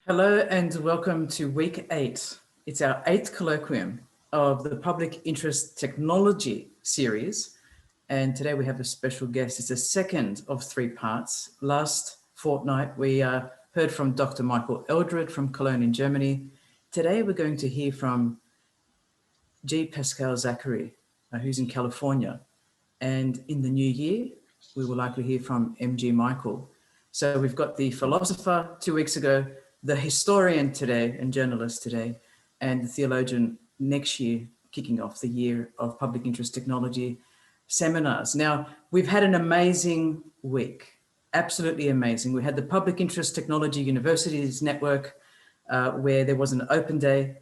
Hello and welcome to week 8. It's our 8th colloquium of the Public Interest Technology series. And today we have a special guest. It's the second of 3 parts. Last fortnight, we heard from Dr. Michael Eldred from Cologne in Germany. Today, we're going to hear from G. Pascal Zachary, who's in California. And in the new year, we will likely hear from MG Michael. So we've got the philosopher 2 weeks ago, the historian today and journalist today, and the theologian next year, kicking off the year of public interest technology seminars. Now, we've had an amazing week, absolutely amazing. We had the Public Interest Technology Universities Network, where there was an open day.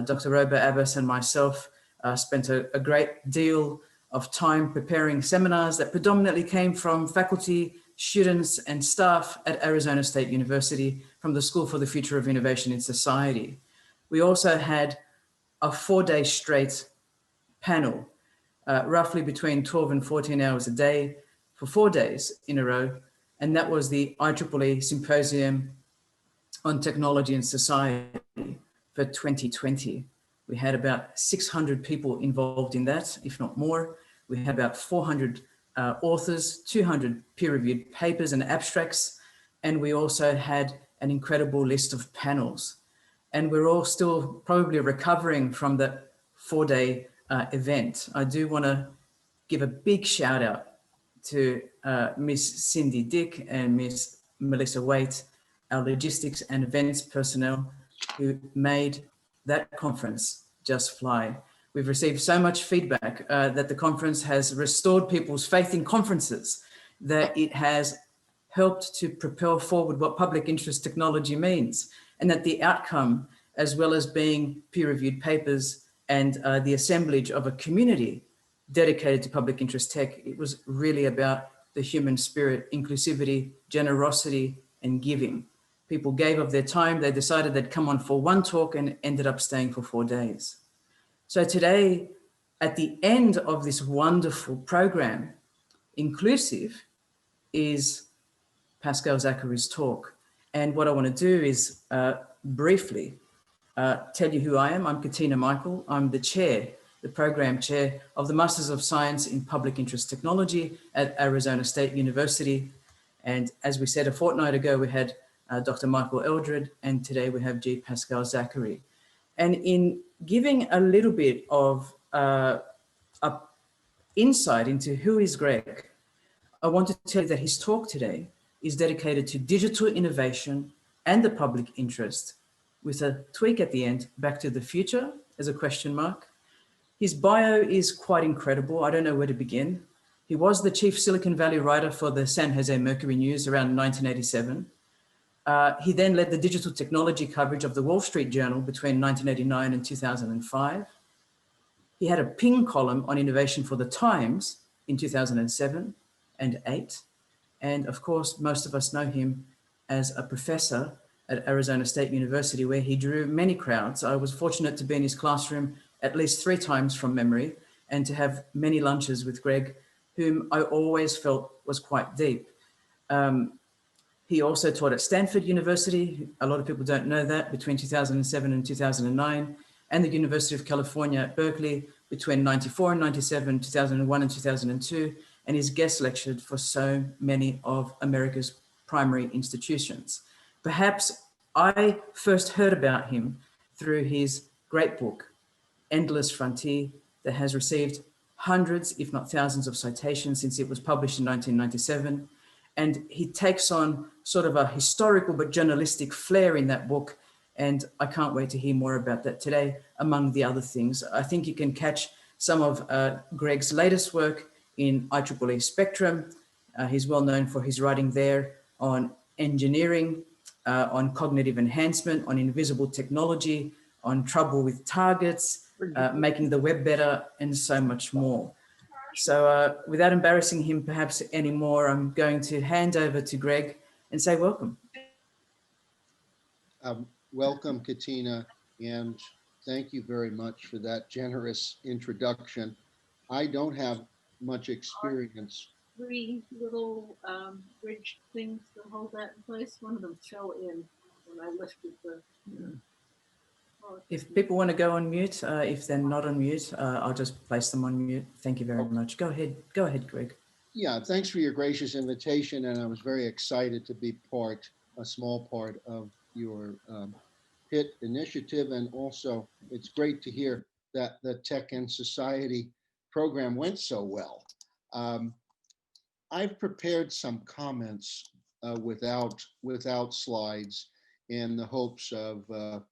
Dr. Robo Abbas and myself spent a great deal of time preparing seminars that predominantly came from faculty, students, and staff at Arizona State University from the School for the Future of Innovation in Society. We also had a 4-day straight panel, roughly between 12 and 14 hours a day for 4 days in a row. And that was the IEEE Symposium on Technology and Society for 2020. We had about 600 people involved in that, if not more. We had about 400 authors, 200 peer-reviewed papers and abstracts, and we also had an incredible list of panels. And we're all still probably recovering from that 4-day event. I do want to give a big shout out to Miss Cindy Dick and Miss Melissa Waite, our logistics and events personnel who made that conference just fly. We've received so much feedback that the conference has restored people's faith in conferences, that it has helped to propel forward what public interest technology means, and that the outcome, as well as being peer-reviewed papers and the assemblage of a community dedicated to public interest tech, it was really about the human spirit, inclusivity, generosity, and giving. People gave of their time. They decided they'd come on for one talk and ended up staying for 4 days. So today, at the end of this wonderful program, Inclusive, is Pascal Zachary's talk. And what I want to do is briefly tell you who I am. I'm Katina Michael. I'm the chair, the program chair of the Masters of Science in Public Interest Technology at Arizona State University. And as we said a fortnight ago, we had Dr. Michael Eldred, and today we have G. Pascal Zachary. And in giving a little bit of insight into who is Gregg, I want to tell you that his talk today is dedicated to digital innovation and the public interest, with a tweak at the end, back to the future as a question mark. His bio is quite incredible. I don't know where to begin. He was the chief Silicon Valley writer for the San Jose Mercury News around 1987. He then led the digital technology coverage of the Wall Street Journal between 1989 and 2005. He had a ping column on innovation for the Times in 2007 and 8. And of course, most of us know him as a professor at Arizona State University, where he drew many crowds. I was fortunate to be in his classroom at least 3 times from memory, and to have many lunches with Gregg, whom I always felt was quite deep. He also taught at Stanford University. A lot of people don't know that, between 2007 and 2009, and the University of California at Berkeley between 94 and 97, 2001 and 2002, and he's guest lectured for so many of America's primary institutions. Perhaps I first heard about him through his great book, Endless Frontier, that has received hundreds, if not thousands, of citations since it was published in 1997. And he takes on sort of a historical but journalistic flair in that book. And I can't wait to hear more about that today, among the other things. I think you can catch some of Gregg's latest work in IEEE Spectrum. He's well known for his writing there on engineering, on cognitive enhancement, on invisible technology, on trouble with targets, making the web better, and so much more. So without embarrassing him perhaps anymore, I'm going to hand over to Gregg and say welcome. Welcome, Katina, and thank you very much for that generous introduction. I don't have much experience. 3 little bridge things to hold that in place. One of them fell in when I lifted the. If people want to go on mute, if they're not on mute, I'll just place them on mute. Thank you very much. Go ahead. Go ahead, Greg. Yeah, thanks for your gracious invitation, and I was very excited to be a small part of your PIT initiative, and also it's great to hear that the Tech and Society program went so well. I've prepared some comments without slides in the hopes of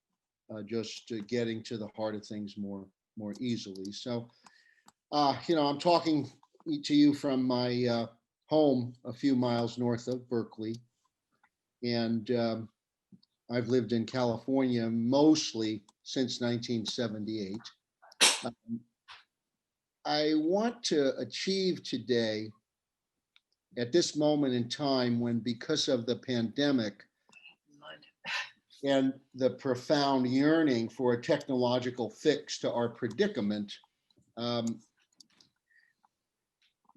just getting to the heart of things more easily. So, I'm talking to you from my home a few miles north of Berkeley, and I've lived in California mostly since 1978. I want to achieve today, at this moment in time when, because of the pandemic and the profound yearning for a technological fix to our predicament, the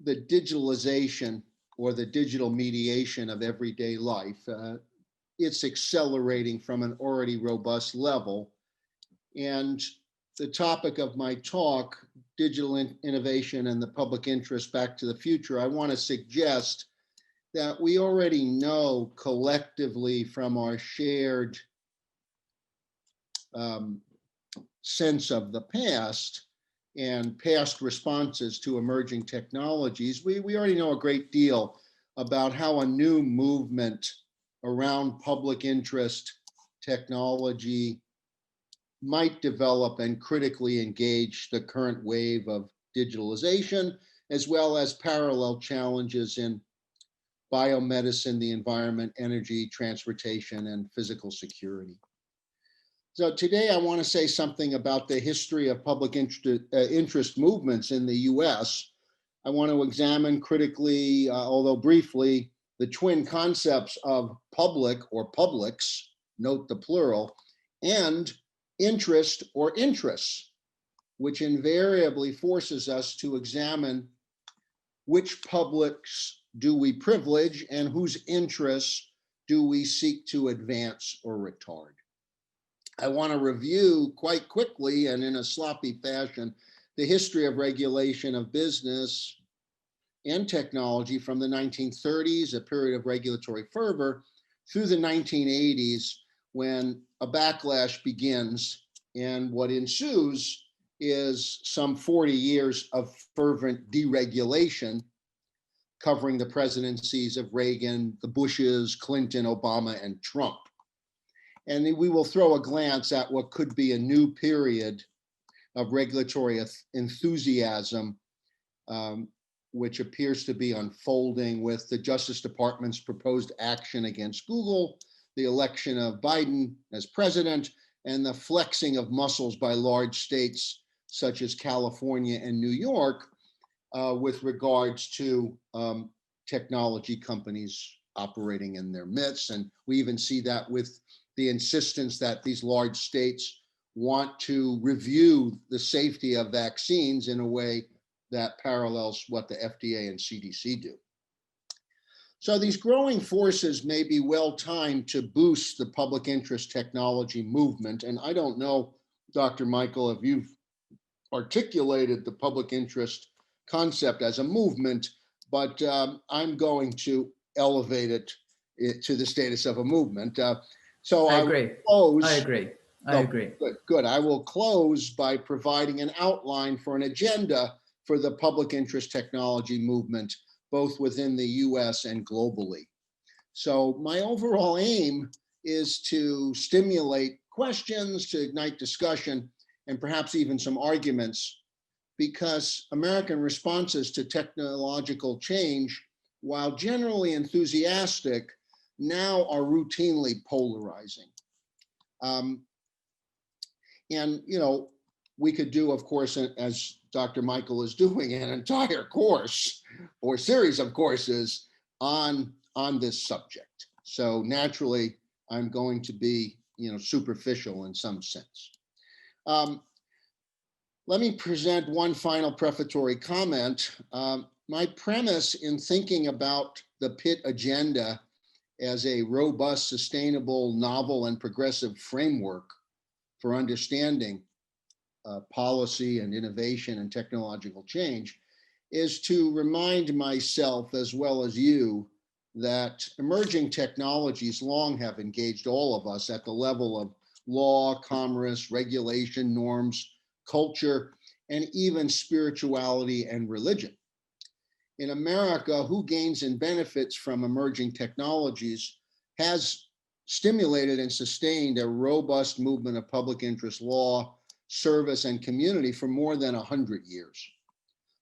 digitalization or the digital mediation of everyday life, it's accelerating from an already robust level. And the topic of my talk, digital innovation and the public interest back to the future, I want to suggest that we already know collectively from our shared sense of the past and past responses to emerging technologies, we already know a great deal about how a new movement around public interest technology might develop and critically engage the current wave of digitalization, as well as parallel challenges in biomedicine, the environment, energy, transportation, and physical security. So today I want to say something about the history of public interest movements in the US. I want to examine critically, although briefly, the twin concepts of public or publics, note the plural, and interest or interests, which invariably forces us to examine which publics do we privilege and whose interests do we seek to advance or retard. I want to review quite quickly and in a sloppy fashion the history of regulation of business and technology from the 1930s, a period of regulatory fervor, through the 1980s, when a backlash begins, and what ensues is some 40 years of fervent deregulation covering the presidencies of Reagan, the Bushes, Clinton, Obama, and Trump. And we will throw a glance at what could be a new period of regulatory enthusiasm, which appears to be unfolding with the Justice Department's proposed action against Google, the election of Biden as president, and the flexing of muscles by large states such as California and New York with regards to technology companies operating in their midst. And we even see that with the insistence that these large states want to review the safety of vaccines in a way that parallels what the FDA and CDC do. So these growing forces may be well timed to boost the public interest technology movement. And I don't know, Dr. Michael, if you've articulated the public interest concept as a movement, but I'm going to elevate it to the status of a movement. So I agree. I agree. I agree. Good. I will close by providing an outline for an agenda for the public interest technology movement, both within the US and globally. So my overall aim is to stimulate questions, to ignite discussion, and perhaps even some arguments, because American responses to technological change, while generally enthusiastic, now are routinely polarizing. And, we could do, of course, as Dr. Michael is doing, an entire course or series of courses on this subject. So naturally, I'm going to be, superficial in some sense. Let me present one final prefatory comment. My premise in thinking about the PIT agenda as a robust, sustainable, novel, and progressive framework for understanding policy and innovation and technological change is to remind myself as well as you that emerging technologies long have engaged all of us at the level of law, commerce, regulation, norms, culture, and even spirituality and religion. In America, who gains and benefits from emerging technologies has stimulated and sustained a robust movement of public interest law, service, and community for more than 100 years.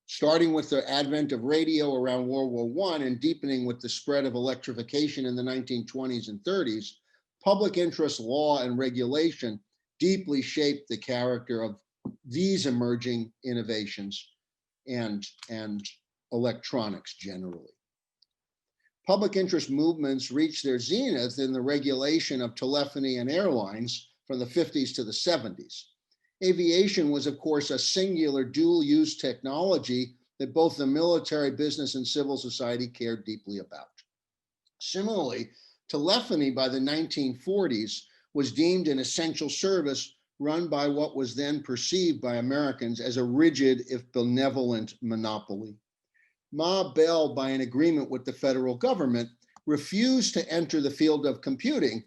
Starting with the advent of radio around World War I and deepening with the spread of electrification in the 1920s and 30s, public interest law and regulation deeply shaped the character of these emerging innovations and electronics generally. Public interest movements reached their zenith in the regulation of telephony and airlines from the 50s to the 70s. Aviation was, of course, a singular dual-use technology that both the military, business, and civil society cared deeply about. Similarly, telephony by the 1940s was deemed an essential service run by what was then perceived by Americans as a rigid, if benevolent, monopoly. Ma Bell, by an agreement with the federal government, refused to enter the field of computing,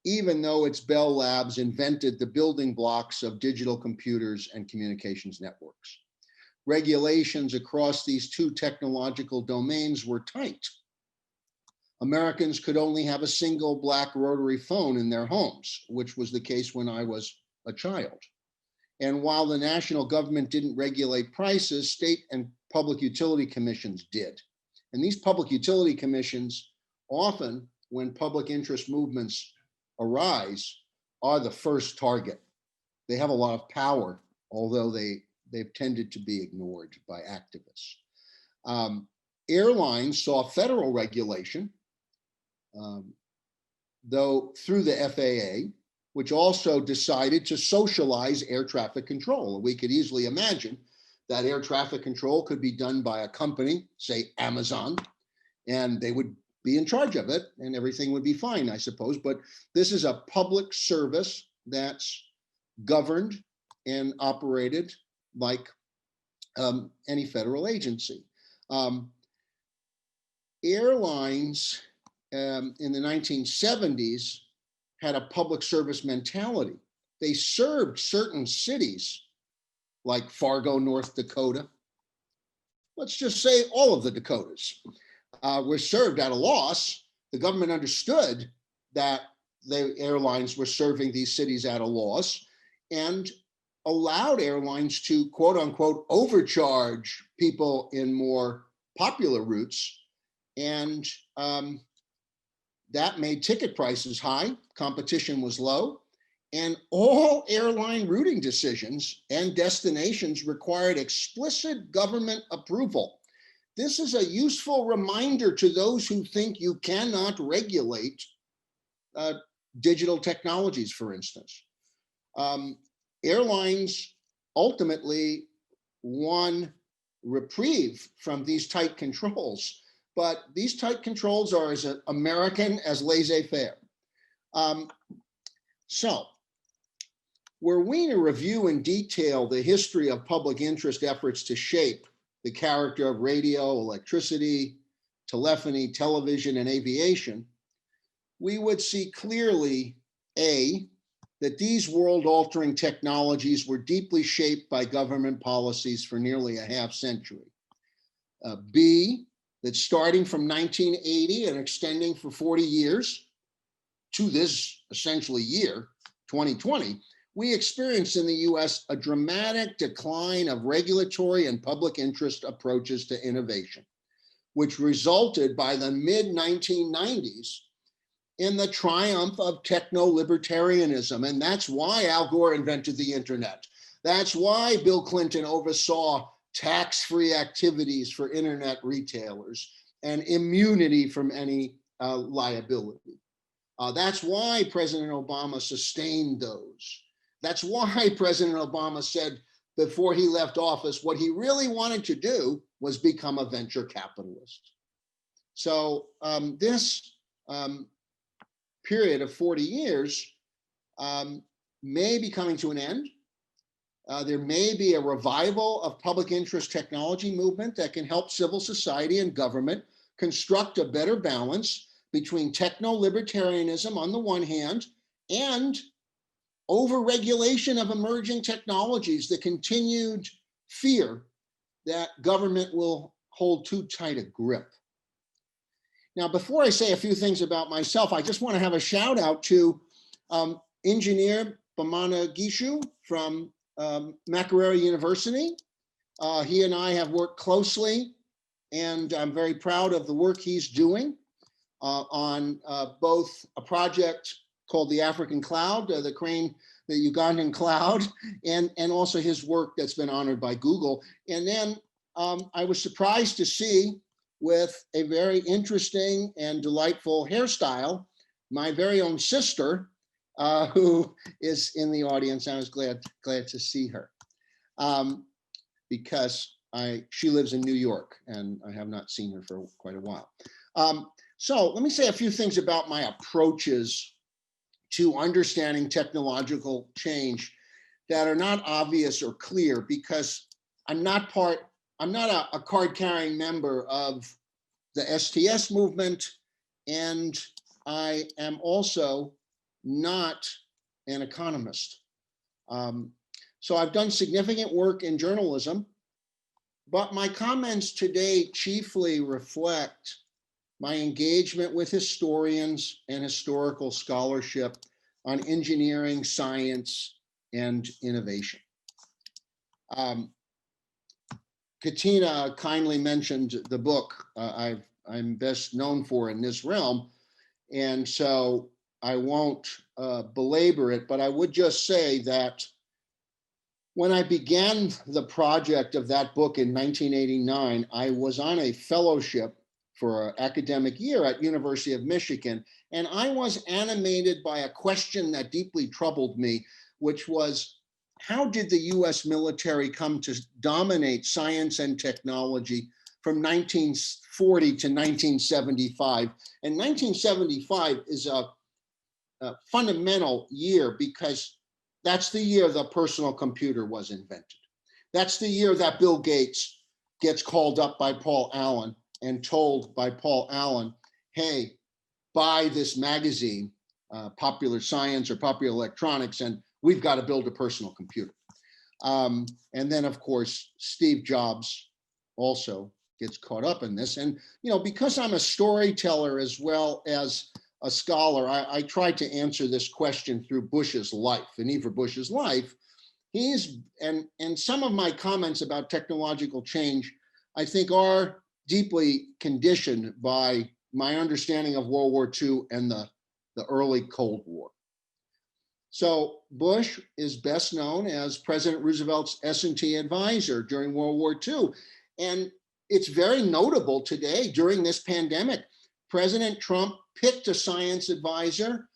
even though its Bell Labs invented the building blocks of digital computers and communications networks. Regulations across these two technological domains were tight. Americans could only have a single black rotary phone in their homes, which was the case when I was a child. And while the national government didn't regulate prices, state and public utility commissions did. And these public utility commissions, often when public interest movements arise, are the first target. They have a lot of power, although they've tended to be ignored by activists. Airlines saw federal regulation, though through the FAA, which also decided to socialize air traffic control. We could easily imagine that air traffic control could be done by a company, say Amazon, and they would be in charge of it and everything would be fine, I suppose. But this is a public service that's governed and operated like any federal agency. Airlines in the 1970s had a public service mentality. They served certain cities like Fargo, North Dakota. Let's just say all of the Dakotas were served at a loss. The government understood that the airlines were serving these cities at a loss and allowed airlines to, quote unquote, overcharge people in more popular routes. And that made ticket prices high, competition was low, and all airline routing decisions and destinations required explicit government approval. This is a useful reminder to those who think you cannot regulate digital technologies, for instance. Airlines ultimately won reprieve from these tight controls, but these tight controls are as American as laissez-faire. So, were we to review in detail the history of public interest efforts to shape the character of radio, electricity, telephony, television, and aviation, we would see clearly, A, that these world-altering technologies were deeply shaped by government policies for nearly a half century. B, that starting from 1980 and extending for 40 years to this essentially year, 2020, we experienced in the US a dramatic decline of regulatory and public interest approaches to innovation, which resulted by the mid-1990s in the triumph of techno-libertarianism. And that's why Al Gore invented the internet. That's why Bill Clinton oversaw tax-free activities for internet retailers and immunity from any liability. That's why President Obama sustained those. That's why President Obama said before he left office, what he really wanted to do was become a venture capitalist. So this period of 40 years may be coming to an end. There may be a revival of public interest technology movement that can help civil society and government construct a better balance between techno-libertarianism on the one hand and overregulation of emerging technologies, the continued fear that government will hold too tight a grip. Now, before I say a few things about myself, I just want to have a shout out to engineer Bamana Gishu from Makerere University. He and I have worked closely, and I'm very proud of the work he's doing on both a project called the African Cloud, the Ugandan Cloud, and also his work that's been honored by Google. And then I was surprised to see, with a very interesting and delightful hairstyle, my very own sister, who is in the audience. I was glad to see her because she lives in New York and I have not seen her for quite a while. So let me say a few things about my approaches to understanding technological change that are not obvious or clear, because I'm not a card-carrying member of the STS movement, and I am also not an economist. So I've done significant work in journalism, but my comments today chiefly reflect my engagement with historians and historical scholarship on engineering, science, and innovation. Katina kindly mentioned the book I'm best known for in this realm, and so I won't belabor it, but I would just say that when I began the project of that book in 1989, I was on a fellowship for an academic year at University of Michigan, and I was animated by a question that deeply troubled me, which was, how did the US military come to dominate science and technology from 1940 to 1975? And 1975 is a fundamental year because that's the year the personal computer was invented. That's the year that Bill Gates gets called up by Paul Allen and told by Paul Allen, hey, buy this magazine, Popular Science or Popular Electronics, and we've got to build a personal computer. And then, of course, Steve Jobs also gets caught up in this. And, because I'm a storyteller as well as a scholar, I tried to answer this question through Bush's life, Vannevar Bush's life. And some of my comments about technological change, I think, are deeply conditioned by my understanding of World War II and the early Cold War. So Bush is best known as President Roosevelt's S&T advisor during World War II. And it's very notable today during this pandemic. President Trump picked a science advisor.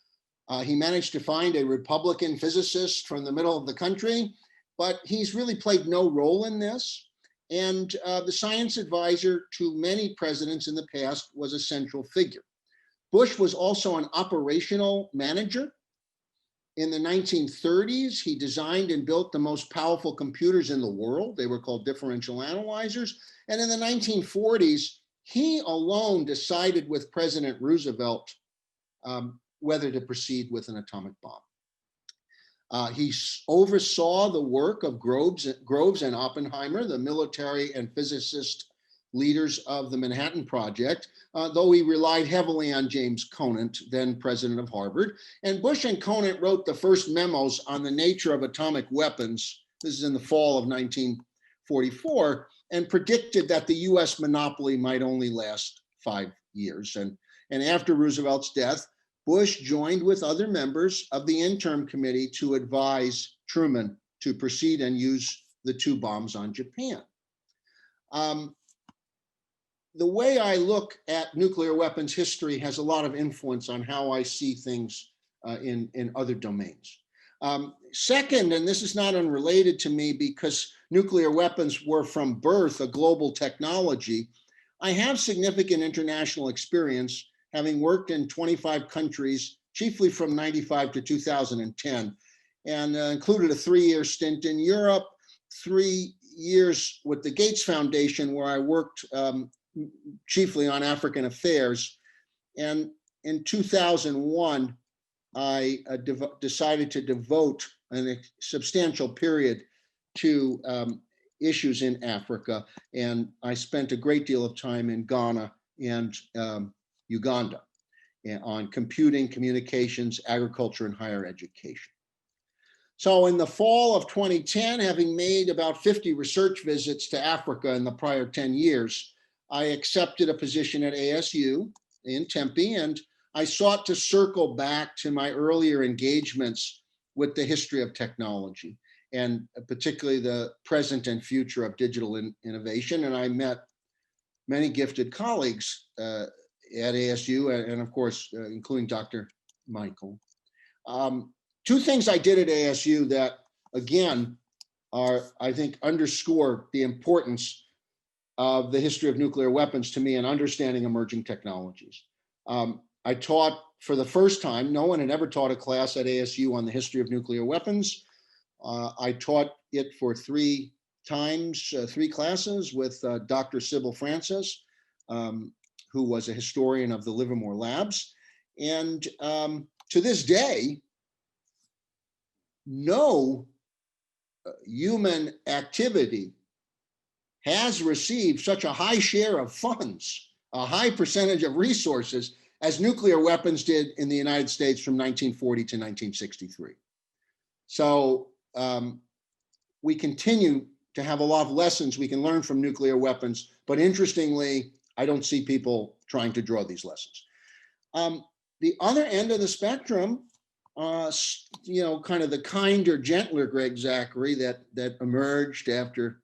He managed to find a Republican physicist from the middle of the country, but he's really played no role in this. And the science advisor to many presidents in the past was a central figure. Bush was also an operational manager. In the 1930s, he designed and built the most powerful computers in the world. They were called differential analyzers. And in the 1940s, he alone decided with President Roosevelt whether to proceed with an atomic bomb. He oversaw the work of Groves and Oppenheimer, the military and physicist leaders of the Manhattan Project, though he relied heavily on James Conant, then president of Harvard. And Bush and Conant wrote the first memos on the nature of atomic weapons. This is in the fall of 1944, and predicted that the US monopoly might only last 5 years. And after Roosevelt's death, Bush joined with other members of the interim committee to advise Truman to proceed and use the 2 bombs on Japan. The way I look at nuclear weapons history has a lot of influence on how I see things in other domains. Second, and this is not unrelated to me because nuclear weapons were from birth a global technology, I have significant international experience having worked in 25 countries, chiefly from 95 to 2010, and included a 3-year stint in Europe, 3 years with the Gates Foundation, where I worked chiefly on African affairs. And in 2001, I decided to devote a substantial period to issues in Africa. And I spent a great deal of time in Ghana and Uganda on computing, communications, agriculture, and higher education. So in the fall of 2010, having made about 50 research visits to Africa in the prior 10 years, I accepted a position at ASU in Tempe, and I sought to circle back to my earlier engagements with the history of technology, and particularly the present and future of digital innovation. And I met many gifted colleagues at ASU, and of course, including Dr. Michael. Two things I did at ASU that, again, I think, underscore the importance of the history of nuclear weapons to me and understanding emerging technologies. I taught for the first time, no one had ever taught a class at ASU on the history of nuclear weapons. I taught it for 3 classes with Dr. Sybil Francis, who was a historian of the Livermore Labs. And to this day, no human activity has received such a high share of funds, a high percentage of resources, as nuclear weapons did in the United States from 1940 to 1963. So we continue to have a lot of lessons we can learn from nuclear weapons, but interestingly, I don't see people trying to draw these lessons. The other end of the spectrum, kind of the kinder, gentler Gregg Zachary that emerged after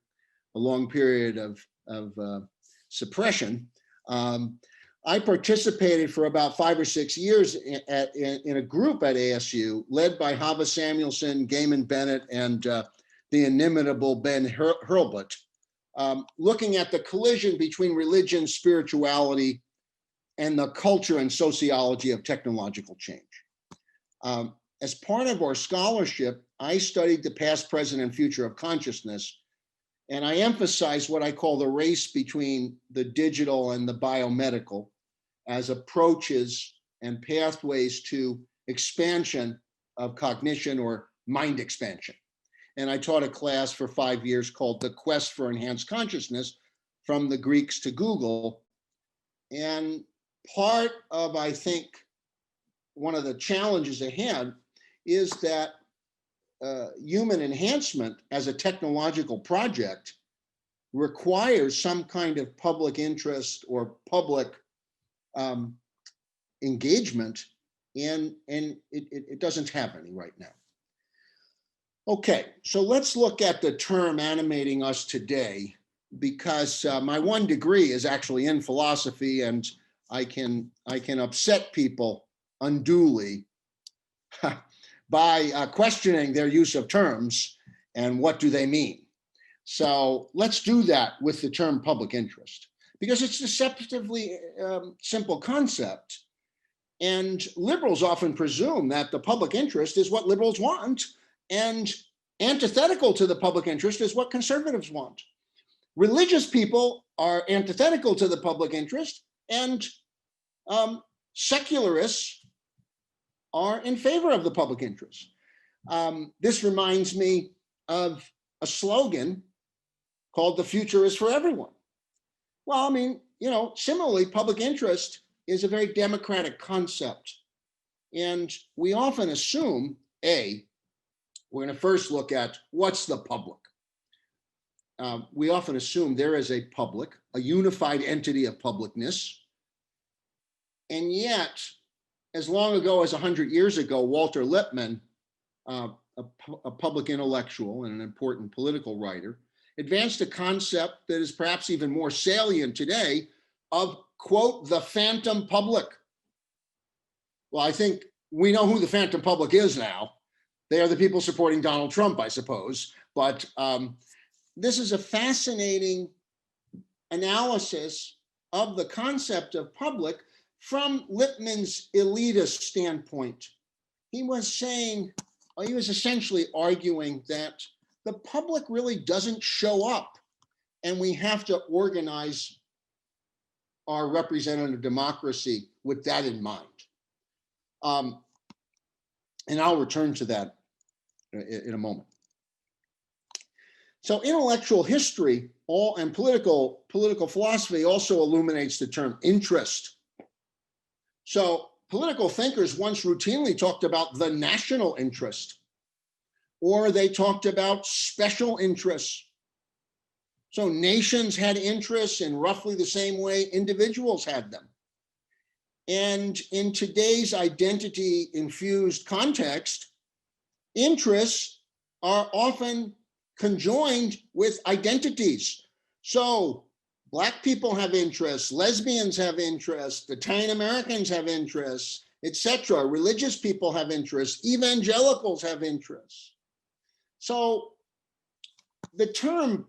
a long period of suppression. I participated for about 5 or 6 years in a group at ASU led by Hava Samuelson, Gaiman Bennett, and the inimitable Ben Hurlbut, looking at the collision between religion, spirituality, and the culture and sociology of technological change. As part of our scholarship, I studied the past, present, and future of consciousness, and I emphasized what I call the race between the digital and the biomedical as approaches and pathways to expansion of cognition or mind expansion. And I taught a class for 5 years called The Quest for Enhanced Consciousness, from the Greeks to Google. And part of, I think, one of the challenges ahead is that human enhancement as a technological project requires some kind of public interest or public engagement, and it doesn't have any right now. Okay, so let's look at the term animating us today, because my one degree is actually in philosophy, and I can upset people unduly by questioning their use of terms and what do they mean. So let's do that with the term public interest, because it's a deceptively simple concept. And liberals often presume that the public interest is what liberals want, and antithetical to the public interest is what conservatives want. Religious people are antithetical to the public interest, and secularists are in favor of the public interest. This reminds me of a slogan called "The future is for everyone." Well, I mean, similarly, public interest is a very democratic concept. And we often assume, we're going to first look at what's the public. We often assume there is a public, a unified entity of publicness. And yet, as long ago as 100 years ago, Walter Lippmann, a public intellectual and an important political writer, advanced a concept that is perhaps even more salient today of, quote, the phantom public. Well, I think we know who the phantom public is now. They are the people supporting Donald Trump, I suppose. But this is a fascinating analysis of the concept of public from Lippmann's elitist standpoint, he was essentially arguing that the public really doesn't show up, and we have to organize our representative democracy with that in mind. And I'll return to that in a moment. So intellectual history and political philosophy also illuminates the term interest. So political thinkers once routinely talked about the national interest, or they talked about special interests. So nations had interests in roughly the same way individuals had them. And in today's identity-infused context, interests are often conjoined with identities. So Black people have interests, lesbians have interests, Italian Americans have interests, etc. Religious people have interests, evangelicals have interests. So the term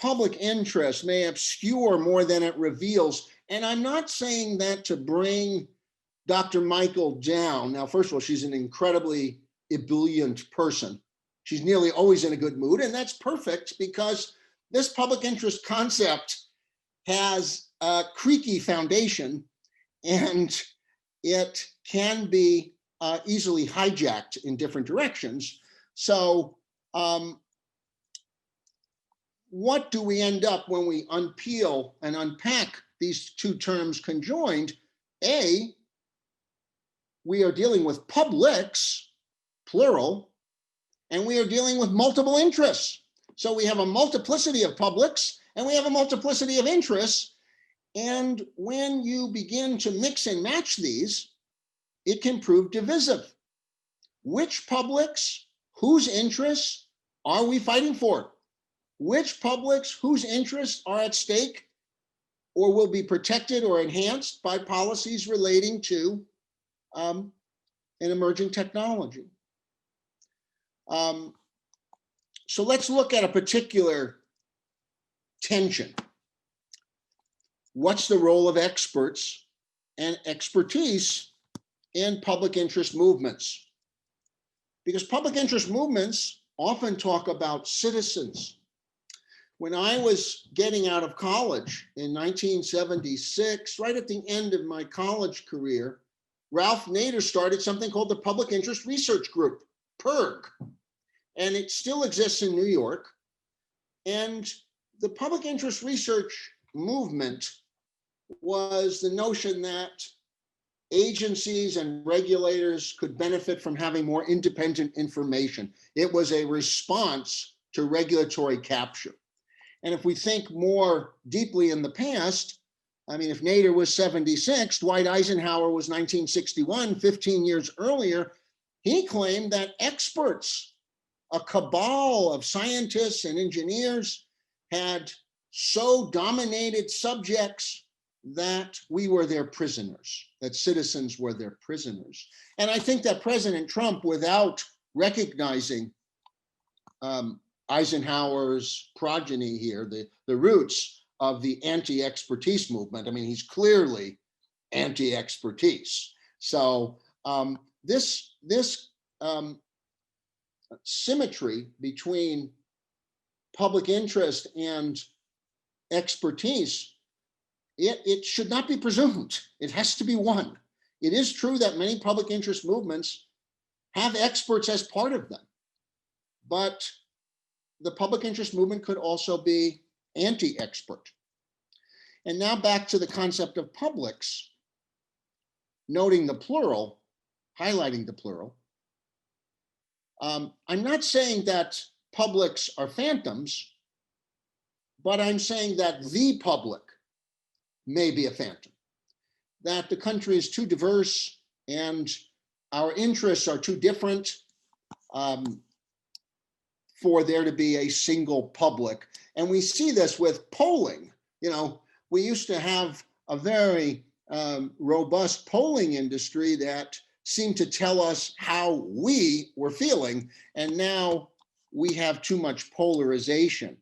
public interest may obscure more than it reveals. And I'm not saying that to bring Dr. Michael down. Now, first of all, she's an incredibly ebullient person. She's nearly always in a good mood, and that's perfect because this public interest concept has a creaky foundation, and it can be easily hijacked in different directions. So what do we end up when we unpeel and unpack these two terms conjoined? A, we are dealing with publics, plural, and we are dealing with multiple interests. So we have a multiplicity of publics and we have a multiplicity of interests. And when you begin to mix and match these, it can prove divisive. Which publics, whose interests are we fighting for? Which publics, whose interests are at stake or will be protected or enhanced by policies relating to an emerging technology? So let's look at a particular tension. What's the role of experts and expertise in public interest movements? Because public interest movements often talk about citizens. When I was getting out of college in 1976, right at the end of my college career, Ralph Nader started something called the Public Interest Research Group, PIRG. And it still exists in New York. And the public interest research movement was the notion that agencies and regulators could benefit from having more independent information. It was a response to regulatory capture. And if we think more deeply in the past, I mean, if Nader was 76, Dwight Eisenhower was 1961, 15 years earlier, he claimed that experts, a cabal of scientists and engineers, had so dominated subjects that we were their prisoners, that citizens were their prisoners. And I think that President Trump, without recognizing Eisenhower's progeny here, the roots of the anti-expertise movement, I mean, he's clearly anti-expertise. So this symmetry between public interest and expertise, it should not be presumed. It has to be one. It is true that many public interest movements have experts as part of them, but the public interest movement could also be anti-expert. And now back to the concept of publics, noting the plural, highlighting the plural. I'm not saying that publics are phantoms, but I'm saying that the public may be a phantom, that the country is too diverse and our interests are too different for there to be a single public. And we see this with polling. You know, we used to have a very robust polling industry that seemed to tell us how we were feeling. And now we have too much polarization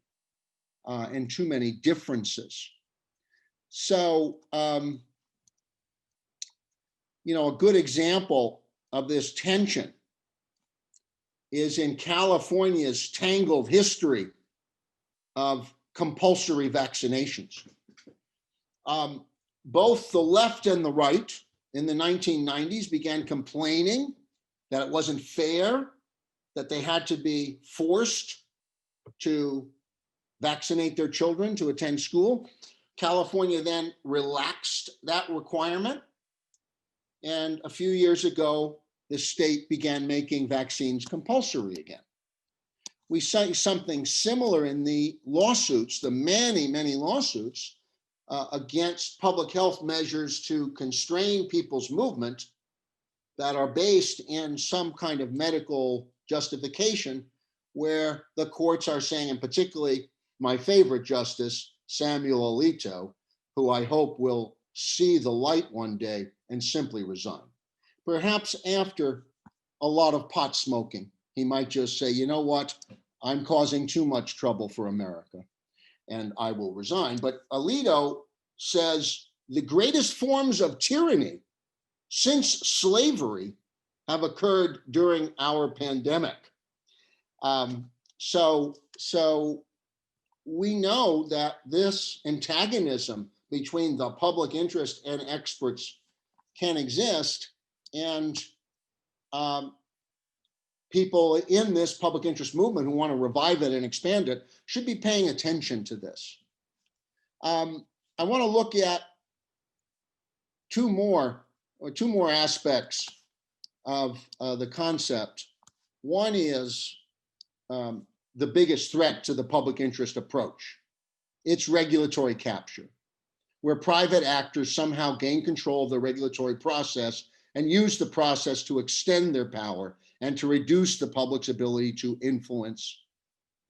and too many differences. So a good example of this tension is in California's tangled history of compulsory vaccinations. Both the left and the right in the 1990s began complaining that it wasn't fair, that they had to be forced to vaccinate their children to attend school. California then relaxed that requirement. And a few years ago, the state began making vaccines compulsory again. We see something similar in the lawsuits, the many, many lawsuits against public health measures to constrain people's movement that are based in some kind of medical justification, where the courts are saying, and particularly my favorite justice, Samuel Alito, who I hope will see the light one day and simply resign. Perhaps after a lot of pot smoking, he might just say, you know what, I'm causing too much trouble for America and I will resign. But Alito says the greatest forms of tyranny since slavery have occurred during our pandemic. So we know that this antagonism between the public interest and experts can exist, and people in this public interest movement who want to revive it and expand it should be paying attention to this. I want to look at two more aspects of the concept. One is the biggest threat to the public interest approach. It's regulatory capture, where private actors somehow gain control of the regulatory process and use the process to extend their power and to reduce the public's ability to influence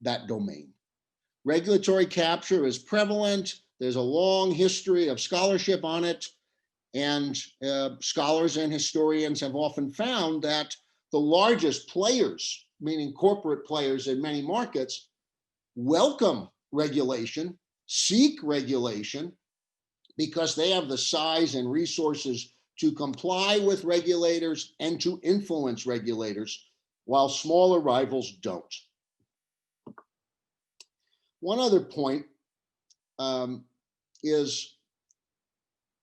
that domain. Regulatory capture is prevalent. There's a long history of scholarship on it. And scholars and historians have often found that the largest players, meaning corporate players in many markets, welcome regulation, seek regulation, because they have the size and resources to comply with regulators and to influence regulators, while smaller rivals don't. One other point is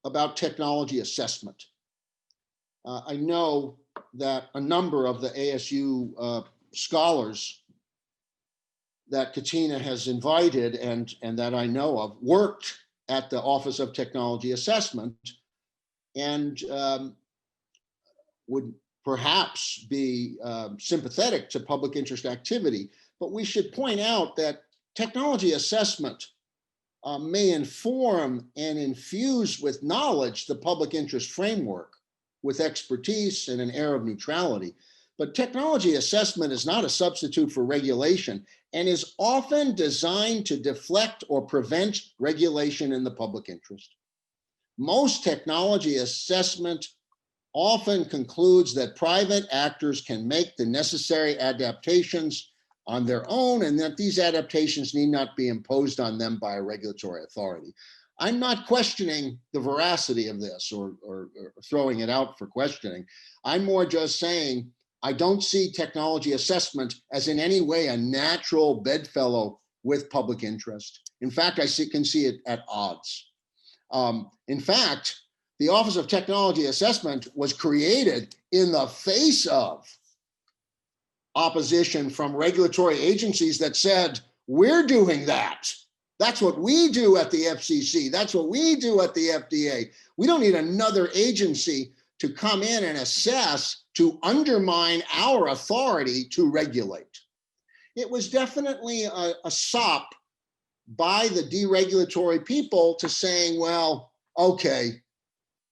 about technology assessment. I know that a number of the ASU scholars that Katina has invited and that I know of worked at the Office of Technology Assessment, and would perhaps be sympathetic to public interest activity. But we should point out that technology assessment may inform and infuse with knowledge the public interest framework with expertise and an air of neutrality. But technology assessment is not a substitute for regulation and is often designed to deflect or prevent regulation in the public interest. Most technology assessment often concludes that private actors can make the necessary adaptations on their own and that these adaptations need not be imposed on them by a regulatory authority. I'm not questioning the veracity of this or throwing it out for questioning. I'm more just saying I don't see technology assessment as in any way a natural bedfellow with public interest. In fact, I can see it at odds. In fact, the Office of Technology Assessment was created in the face of opposition from regulatory agencies that said, we're doing that. That's what we do at the FCC. That's what we do at the FDA. We don't need another agency to come in and assess to undermine our authority to regulate. It was definitely a sop by the deregulatory people to saying, well, okay,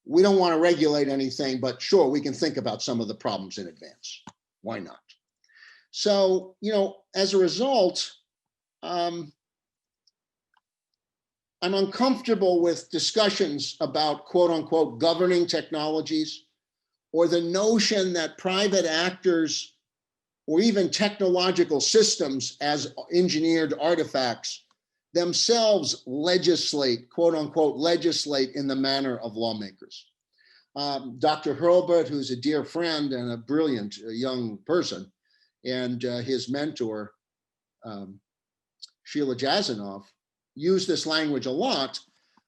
we don't want to regulate anything, but sure, we can think about some of the problems in advance. Why not? So, as a result, I'm uncomfortable with discussions about quote unquote governing technologies, or the notion that private actors or even technological systems as engineered artifacts themselves legislate, quote unquote, legislate in the manner of lawmakers. Dr. Hurlbut, who's a dear friend and a brilliant young person, and his mentor, Sheila Jasanoff, use this language a lot,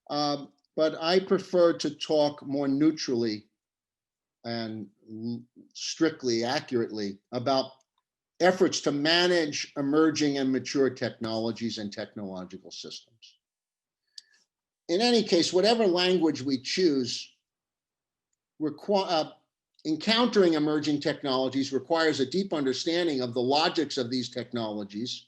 but I prefer to talk more neutrally and strictly accurately about efforts to manage emerging and mature technologies and technological systems. In any case, whatever language we choose, encountering emerging technologies requires a deep understanding of the logics of these technologies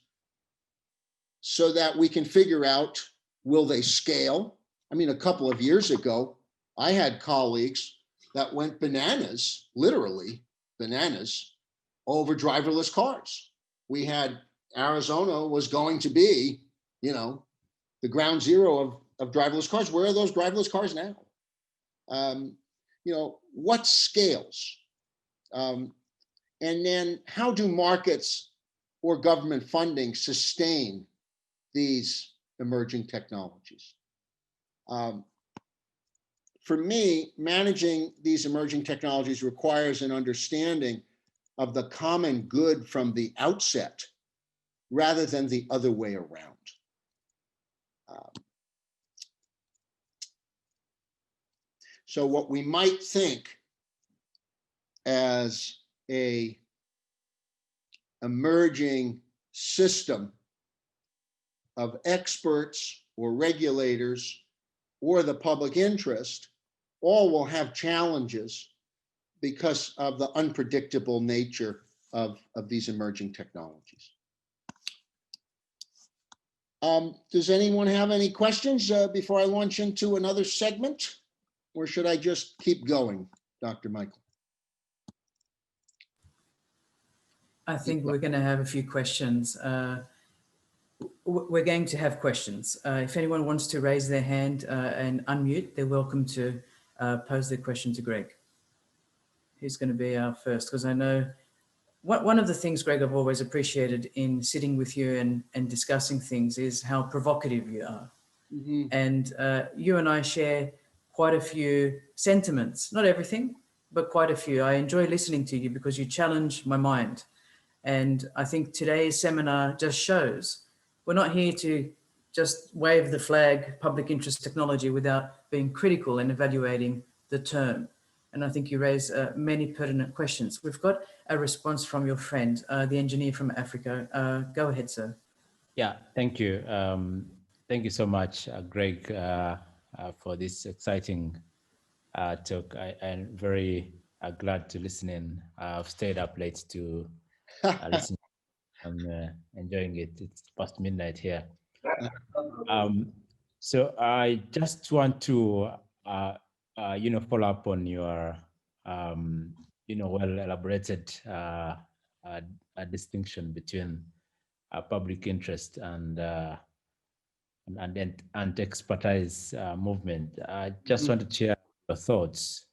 so that we can figure out, will they scale? I mean, a couple of years ago, I had colleagues that went bananas, literally bananas, over driverless cars. We had Arizona was going to be, you know, the ground zero of driverless cars. Where are those driverless cars now? You know, what scales? And then how do markets or government funding sustain these emerging technologies? For me, managing these emerging technologies requires an understanding of the common good from the outset rather than the other way around. So what we might think as a emerging system of experts or regulators or the public interest all will have challenges because of the unpredictable nature of these emerging technologies. Does anyone have any questions before I launch into another segment? Or should I just keep going, Dr. Michael? I think we're going to have a few questions. We're going to have questions. If anyone wants to raise their hand and unmute, they're welcome to pose their question to Gregg. Who's going to be our first? Because I know one of the things, Gregg, I've always appreciated in sitting with you and discussing things is how provocative you are. Mm-hmm. And you and I share quite a few sentiments, not everything, but quite a few. I enjoy listening to you because you challenge my mind. And I think today's seminar just shows we're not here to just wave the flag public interest technology without being critical and evaluating the term. And I think you raise many pertinent questions. We've got a response from your friend, the engineer from Africa. Go ahead, sir. Yeah, thank you. Thank you so much, Gregg, for this exciting talk. I'm very glad to listen in. I've stayed up late to listen. I'm enjoying it. It's past midnight here. So I just want to, follow up on your, well elaborated distinction between public interest and expertise movement. I just wanted to share your thoughts.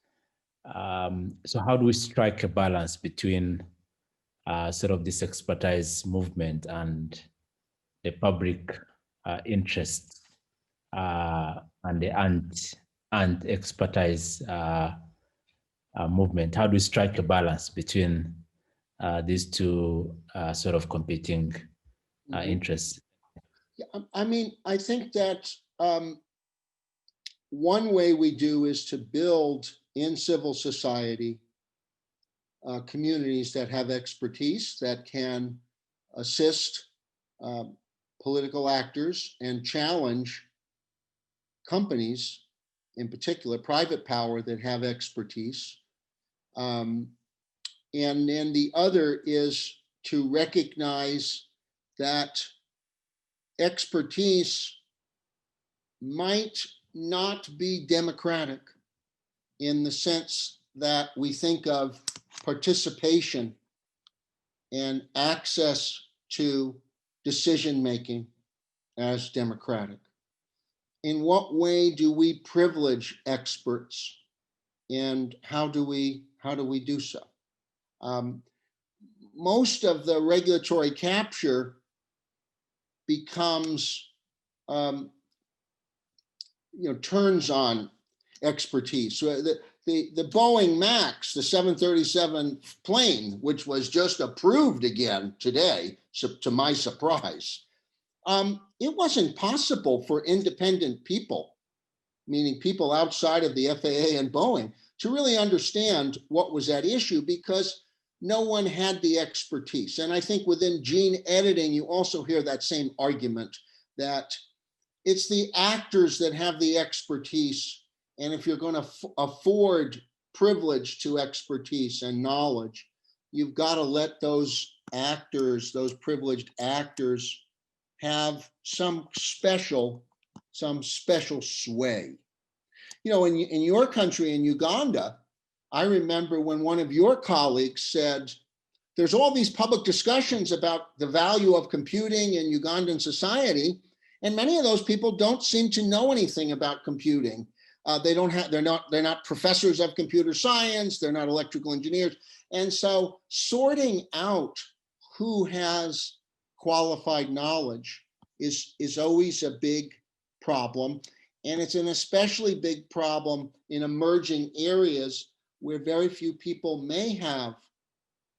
So how do we strike a balance between sort of this expertise movement and the public interest and the expertise movement? How do we strike a balance between these two sort of competing interests? Yeah, I mean, I think that one way we do is to build in civil society communities that have expertise that can assist political actors and challenge companies, in particular private power, that have expertise. And then the other is to recognize that expertise might not be democratic in the sense that we think of participation and access to decision-making as democratic. In what way do we privilege experts, and how do we do so? Most of the regulatory capture becomes, turns on expertise. So the Boeing Max, the 737 plane, which was just approved again today, to my surprise, it wasn't possible for independent people, meaning people outside of the FAA and Boeing, to really understand what was at issue because no one had the expertise. And I think within gene editing, you also hear that same argument that it's the actors that have the expertise. And if you're going to afford privilege to expertise and knowledge, you've got to let those actors, those privileged actors, have some special sway. You know, in your country, in Uganda, I remember when one of your colleagues said, there's all these public discussions about the value of computing in Ugandan society, and many of those people don't seem to know anything about computing. They're not professors of computer science, they're not electrical engineers. And so sorting out who has qualified knowledge is always a big problem. And it's an especially big problem in emerging areas where very few people may have,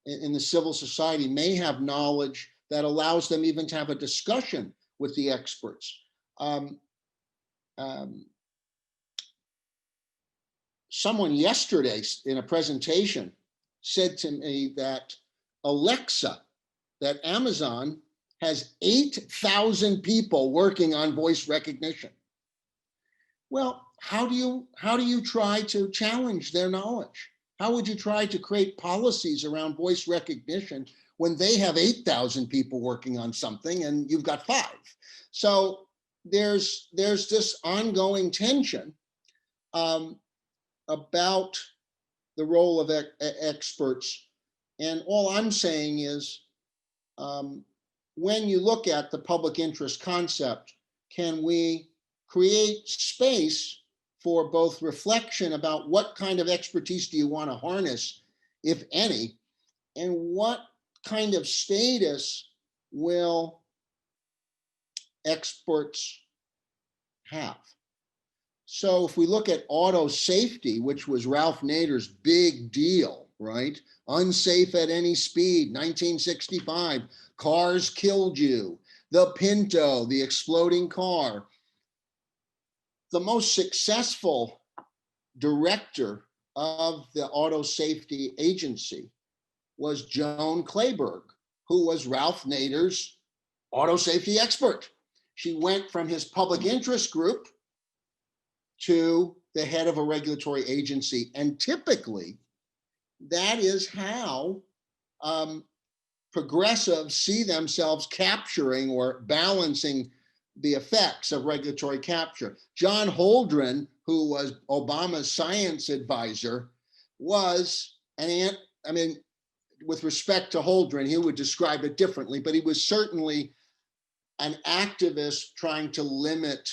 in the civil society, may have knowledge that allows them even to have a discussion with the experts. Someone yesterday in a presentation said to me that Alexa, that Amazon has 8,000 people working on voice recognition. Well, how do you try to challenge their knowledge? How would you try to create policies around voice recognition when they have 8,000 people working on something and you've got 5? So there's this ongoing tension about the role of experts. And all I'm saying is, when you look at the public interest concept, can we create space for both reflection about what kind of expertise do you want to harness, if any, and what kind of status will experts have? So if we look at auto safety, which was Ralph Nader's big deal, right? Unsafe at any speed, 1965, cars killed you. The Pinto, the exploding car. The most successful director of the Auto Safety Agency was Joan Clayburgh, who was Ralph Nader's auto safety expert. She went from his public interest group to the head of a regulatory agency. And typically, that is how progressives see themselves capturing or balancing the effects of regulatory capture. John Holdren, who was Obama's science advisor, was with respect to Holdren, he would describe it differently, but he was certainly an activist trying to limit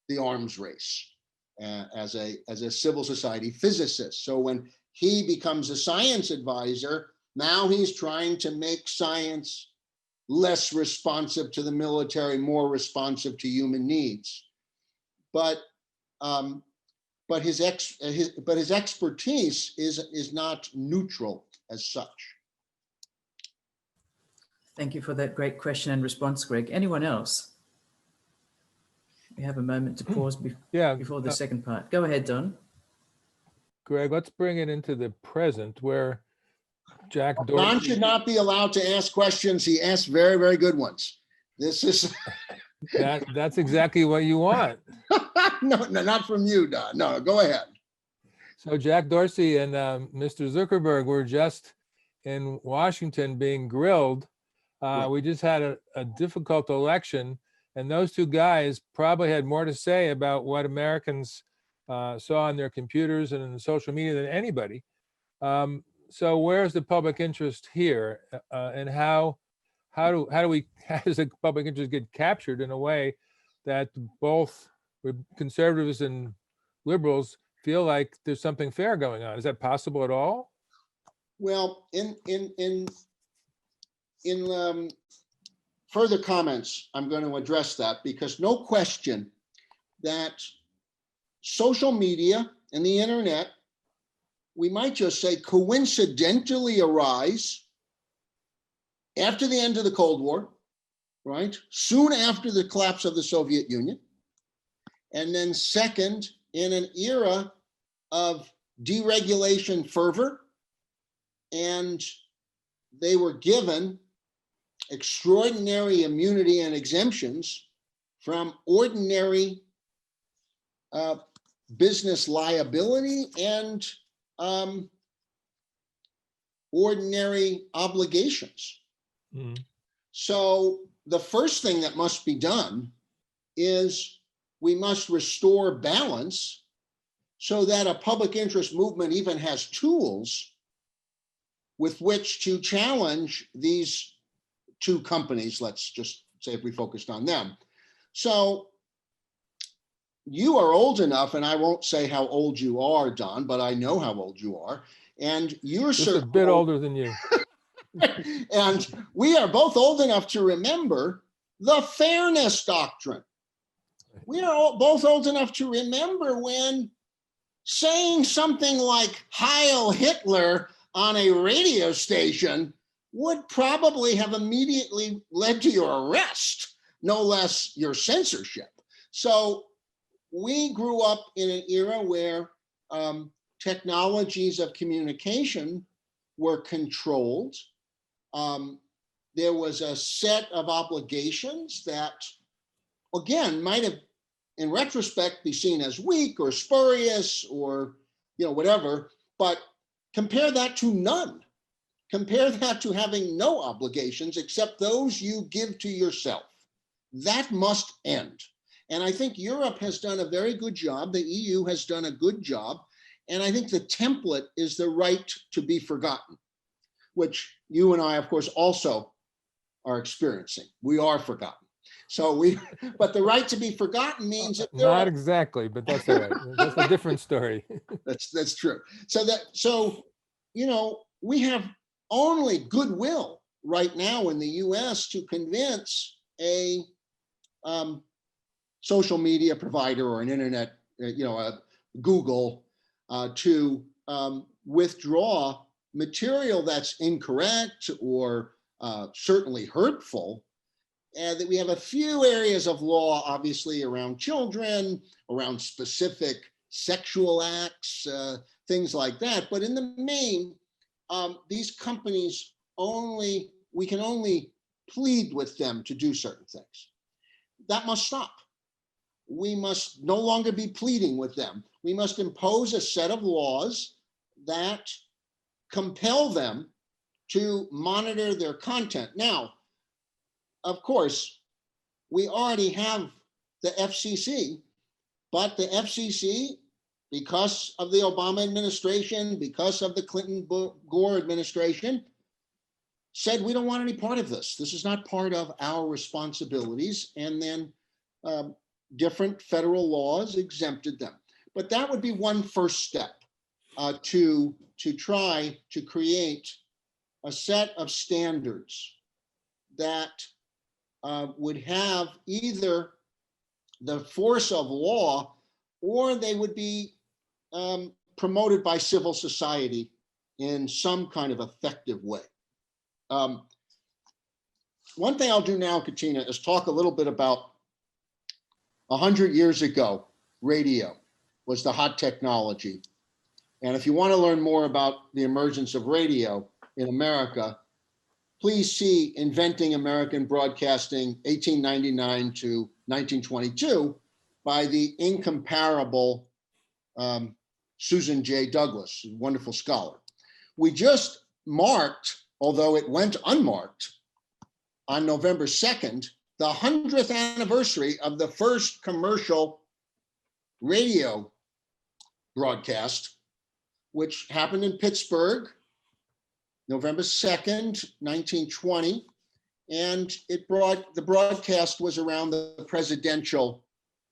the arms race as a civil society physicist. So when he becomes a science advisor, now he's trying to make science less responsive to the military, more responsive to human needs. But his expertise is not neutral as such. Thank you for that great question and response, Greg. Anyone else? We have a moment to pause before the second part. Go ahead, Don. Greg, let's bring it into the present where Jack Dorsey. Don should not be allowed to ask questions. He asks very, very good ones. This is that's exactly what you want. No, not from you, Don. No, go ahead. So Jack Dorsey and Mr. Zuckerberg were just in Washington being grilled. Right. We just had a difficult election, and those two guys probably had more to say about what Americans saw on their computers and in social media than anybody. So where's the public interest here, and how does the public interest get captured in a way that both conservatives and liberals feel like there's something fair going on? Is that possible at all? Well, in further comments, I'm going to address that, because no question that social media and the internet we might just say, coincidentally arise after the end of the Cold War, right? Soon after the collapse of the Soviet Union. And then second, in an era of deregulation fervor, and they were given extraordinary immunity and exemptions from ordinary business liability and ordinary obligations. Mm. So the first thing that must be done is we must restore balance so that a public interest movement even has tools with which to challenge these two companies. Let's just say if we focused on them. So you are old enough, and I won't say how old you are, Don, but I know how old you are. And you're Just a bit older than you. And we are both old enough to remember the fairness doctrine. We are both old enough to remember when saying something like Heil Hitler on a radio station would probably have immediately led to your arrest, no less your censorship. So we grew up in an era where technologies of communication were controlled. There was a set of obligations that, again, might have, in retrospect, be seen as weak or spurious or, whatever, but compare that to none. Compare that to having no obligations except those you give to yourself. That must end. And I think Europe has done a very good job. The EU has done a good job. And I think the template is the right to be forgotten, which you and I, of course, also are experiencing. We are forgotten. But the right to be forgotten means that not exactly, but that's all right. That's a different story. That's true. So we have only goodwill right now in the US to convince a social media provider or an internet, a Google, to withdraw material that's incorrect or certainly hurtful. And that we have a few areas of law, obviously, around children, around specific sexual acts, things like that. But in the main, these companies we can only plead with them to do certain things. That must stop. We must no longer be pleading with them. We must impose a set of laws that compel them to monitor their content. Now, of course, we already have the FCC, but the FCC, because of the Obama administration, because of the Clinton-Gore administration, said we don't want any part of this. This is not part of our responsibilities. And then different federal laws exempted them. But that would be one first step to try to create a set of standards that would have either the force of law or they would be promoted by civil society in some kind of effective way. One thing I'll do now, Katina, is talk a little bit about 100 years ago, radio was the hot technology. And if you want to learn more about the emergence of radio in America, please see Inventing American Broadcasting, 1899 to 1922, by the incomparable Susan J. Douglas, a wonderful scholar. We just marked, although it went unmarked, on November 2nd, the 100th anniversary of the first commercial radio broadcast, which happened in Pittsburgh, November 2nd, 1920. And the broadcast was around the presidential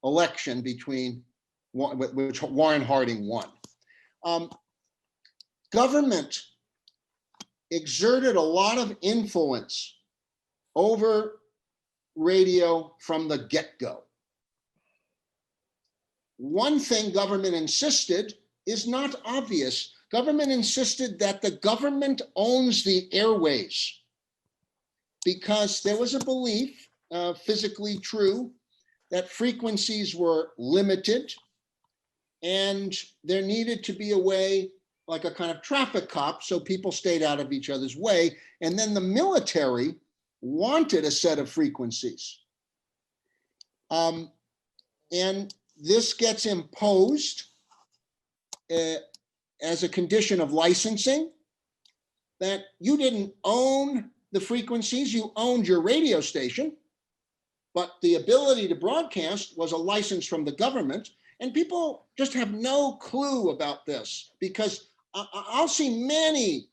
election which Warren Harding won. Government exerted a lot of influence over radio from the get-go. One thing government insisted is not obvious Government insisted that the government owns the airways because there was a belief, physically true, that frequencies were limited and there needed to be a way, like a kind of traffic cop, so people stayed out of each other's way. And then the military wanted a set of frequencies. And this gets imposed as a condition of licensing, that you didn't own the frequencies, you owned your radio station, but the ability to broadcast was a license from the government. And people just have no clue about this, because I'll see many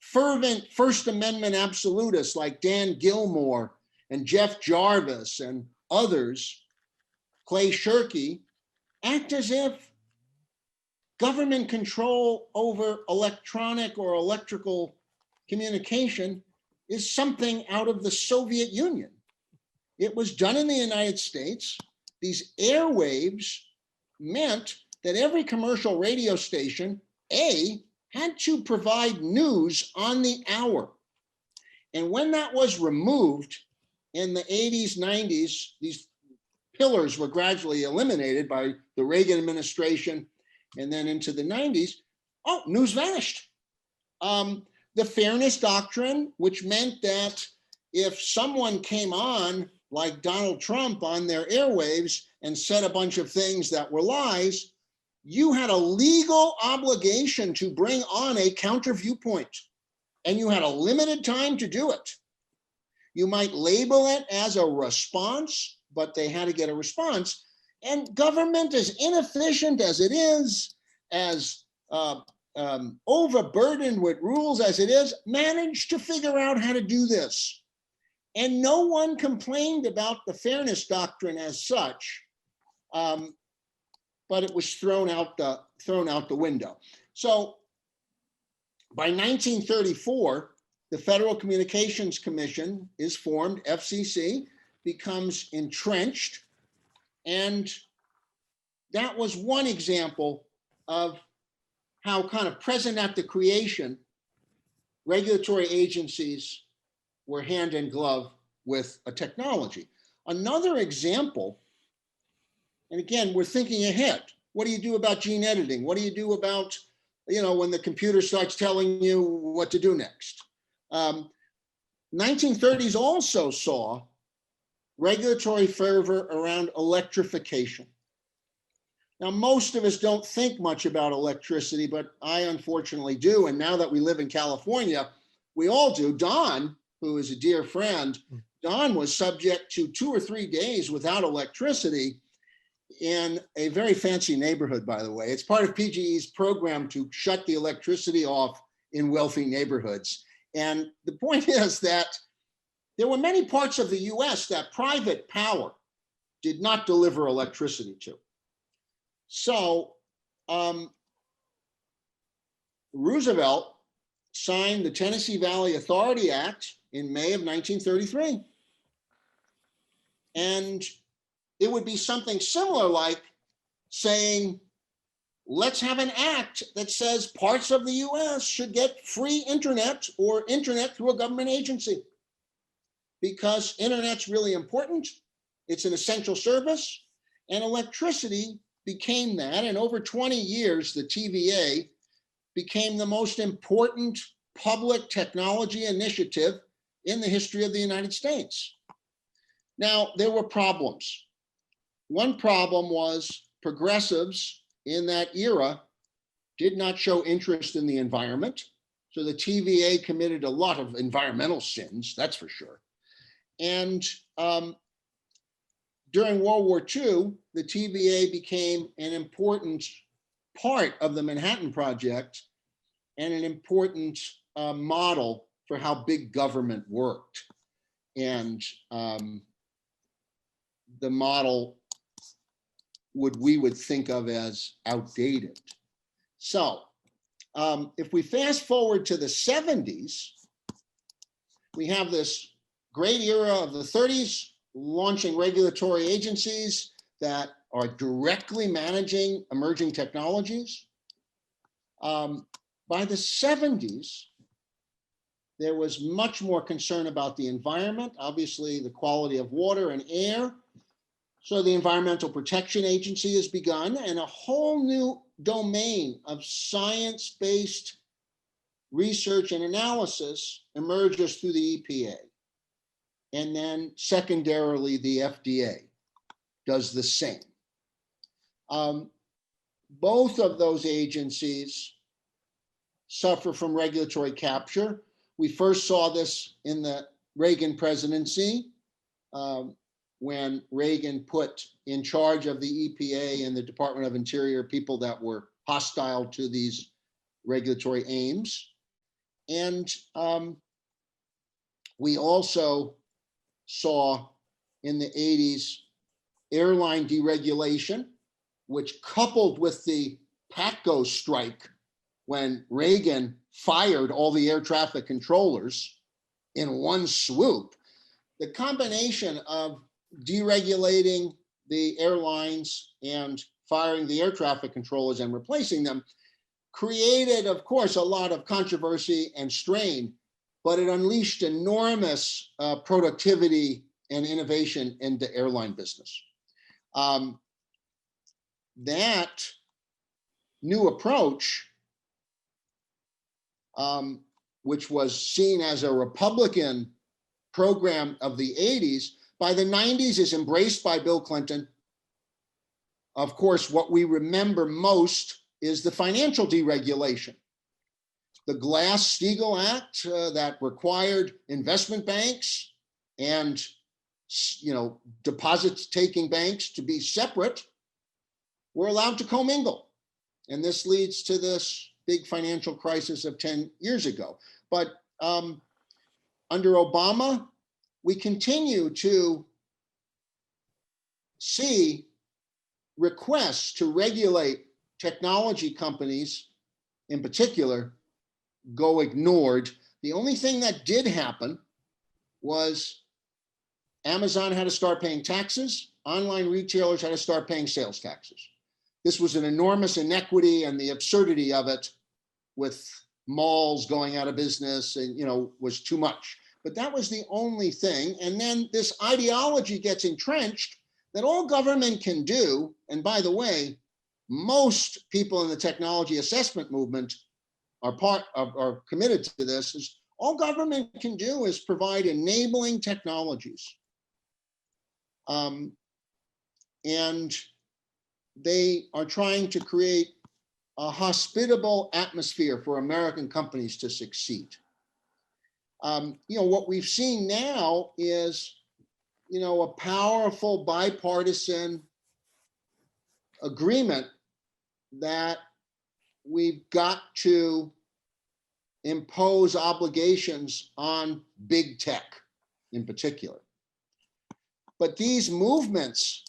fervent First Amendment absolutists like Dan Gilmore and Jeff Jarvis and others, Clay Shirky, act as if government control over electronic or electrical communication is something out of the Soviet Union. It was done in the United States. These airwaves meant that every commercial radio station, had to provide news on the hour. And when that was removed in the 80s, 90s, these pillars were gradually eliminated by the Reagan administration, and then into the 90s, news vanished. The fairness doctrine, which meant that if someone came on, like Donald Trump, on their airwaves and said a bunch of things that were lies, you had a legal obligation to bring on a counter viewpoint, and you had a limited time to do it. You might label it as a response, but they had to get a response. And government, as inefficient as it is, as overburdened with rules as it is, managed to figure out how to do this. And no one complained about the fairness doctrine as such, but it was thrown out the window. So by 1934, the Federal Communications Commission is formed, FCC, becomes entrenched, and that was one example of how, kind of present at the creation, regulatory agencies were hand in glove with a technology. Another example, and again, we're thinking ahead. What do you do about gene editing? What do you do about, when the computer starts telling you what to do next? 1930s also saw regulatory fervor around electrification. Now, most of us don't think much about electricity, but I unfortunately do. And now that we live in California, we all do. Don, who is a dear friend, Don was subject to 2 or 3 days without electricity in a very fancy neighborhood, by the way. It's part of PGE's program to shut the electricity off in wealthy neighborhoods. And the point is that there were many parts of the US that private power did not deliver electricity to. So Roosevelt signed the Tennessee Valley Authority Act in May of 1933. And it would be something similar, like saying, let's have an act that says parts of the US should get free internet or internet through a government agency, because internet's really important. It's an essential service, and electricity became that. And over 20 years, the TVA became the most important public technology initiative in the history of the United States. Now, there were problems. One problem was progressives in that era did not show interest in the environment. So the TVA committed a lot of environmental sins, that's for sure. And during World War II, the TVA became an important part of the Manhattan Project and an important model for how big government worked. And the model we would think of as outdated. So if we fast forward to the 70s, we have this great era of the 30s, launching regulatory agencies that are directly managing emerging technologies. By the 70s, there was much more concern about the environment, obviously the quality of water and air. So the Environmental Protection Agency has begun, and a whole new domain of science-based research and analysis emerges through the EPA. And then secondarily, the FDA does the same. Both of those agencies suffer from regulatory capture. We first saw this in the Reagan presidency, when Reagan put in charge of the EPA and the Department of Interior people that were hostile to these regulatory aims. And we also saw in the 80s airline deregulation, which coupled with the PATCO strike, when Reagan fired all the air traffic controllers in one swoop, the combination of deregulating the airlines and firing the air traffic controllers and replacing them created, of course, a lot of controversy and strain, but it unleashed enormous productivity and innovation in the airline business. That new approach, which was seen as a Republican program of the 80s, by the 90s is embraced by Bill Clinton. Of course, what we remember most is the financial deregulation. The Glass-Steagall Act that required investment banks and deposit-taking banks to be separate were allowed to commingle. And this leads to this big financial crisis of 10 years ago. But under Obama, we continue to see requests to regulate technology companies in particular go ignored. The only thing that did happen was Amazon had to start paying taxes. Online retailers had to start paying sales taxes. This was an enormous inequity, and the absurdity of it with malls going out of business and, was too much. But that was the only thing. And then this ideology gets entrenched that all government can do, and by the way, most people in the technology assessment movement are committed to this, is all government can do is provide enabling technologies. And they are trying to create a hospitable atmosphere for American companies to succeed. What we've seen now is, a powerful bipartisan agreement that we've got to impose obligations on big tech in particular. But these movements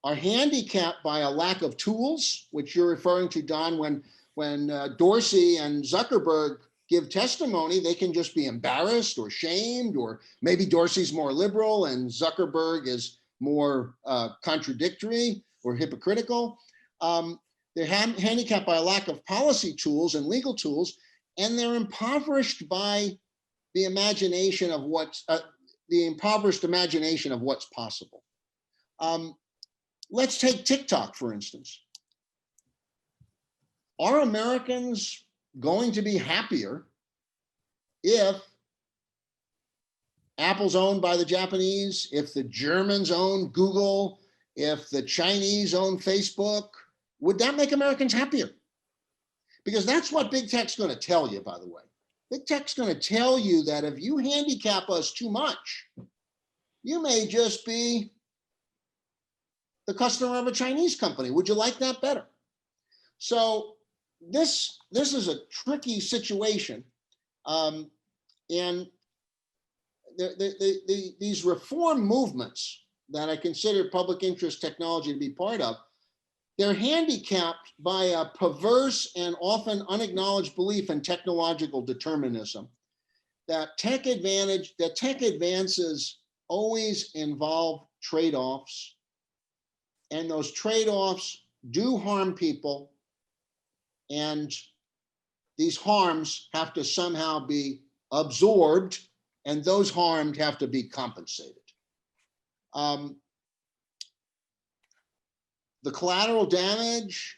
are handicapped by a lack of tools, which you're referring to, Don, when Dorsey and Zuckerberg give testimony, they can just be embarrassed or shamed, or maybe Dorsey's more liberal and Zuckerberg is more contradictory or hypocritical. They're handicapped by a lack of policy tools and legal tools, and they're impoverished by the imagination of what's possible. Let's take TikTok, for instance. Are Americans going to be happier if Apple's owned by the Japanese, if the Germans own Google, if the Chinese own Facebook? Would that make Americans happier? Because that's what big tech's going to tell you, by the way. Big tech's going to tell you that if you handicap us too much, you may just be the customer of a Chinese company. Would you like that better? So this is a tricky situation. And these reform movements that I consider public interest technology to be part of, they're handicapped by a perverse and often unacknowledged belief in technological determinism, that tech advances always involve trade-offs, and those trade-offs do harm people, and these harms have to somehow be absorbed, and those harmed have to be compensated. The collateral damage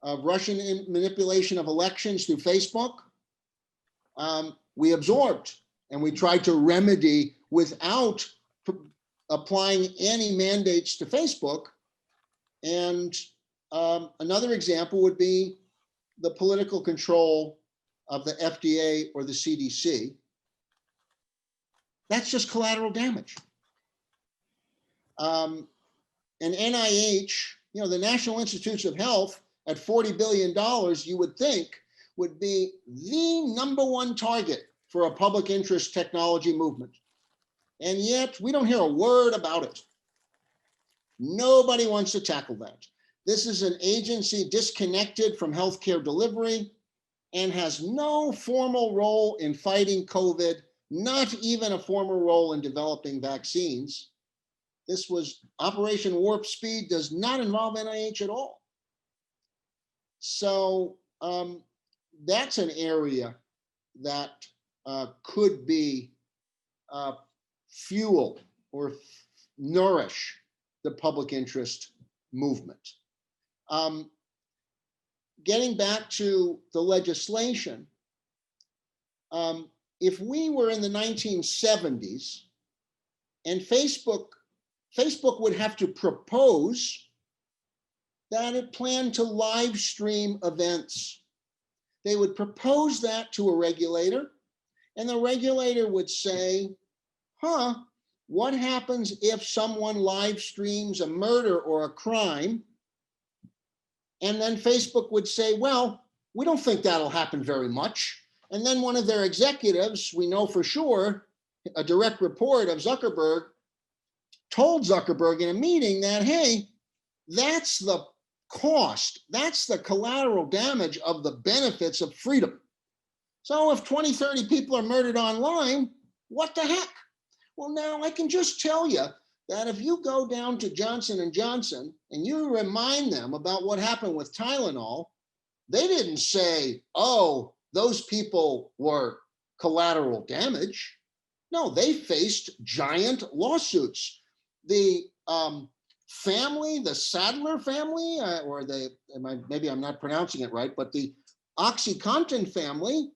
of Russian manipulation of elections through Facebook, we absorbed, and we tried to remedy without applying any mandates to Facebook. And another example would be the political control of the FDA or the CDC. That's just collateral damage. And NIH, you know, the National Institutes of Health at $40 billion, you would think would be the #1 target for a public interest technology movement. And yet we don't hear a word about it. Nobody wants to tackle that. This is an agency disconnected from healthcare delivery and has no formal role in fighting COVID, not even a formal role in developing vaccines. This was Operation Warp Speed, does not involve NIH at all. So that's an area that could be fuel or nourish the public interest movement. Getting back to the legislation, if we were in the 1970s and Facebook would have to propose that it planned to live stream events. They would propose that to a regulator, and the regulator would say, what happens if someone live streams a murder or a crime? And then Facebook would say, well, we don't think that'll happen very much. And then one of their executives, we know for sure, a direct report of Zuckerberg, told Zuckerberg in a meeting that, hey, that's the cost, that's the collateral damage of the benefits of freedom. So if 20, 30 people are murdered online, what the heck? Well, now I can just tell you that if you go down to Johnson & Johnson and you remind them about what happened with Tylenol, they didn't say, oh, those people were collateral damage. No, they faced giant lawsuits. The family, the Sadler family, or maybe I'm not pronouncing it right, but the OxyContin family,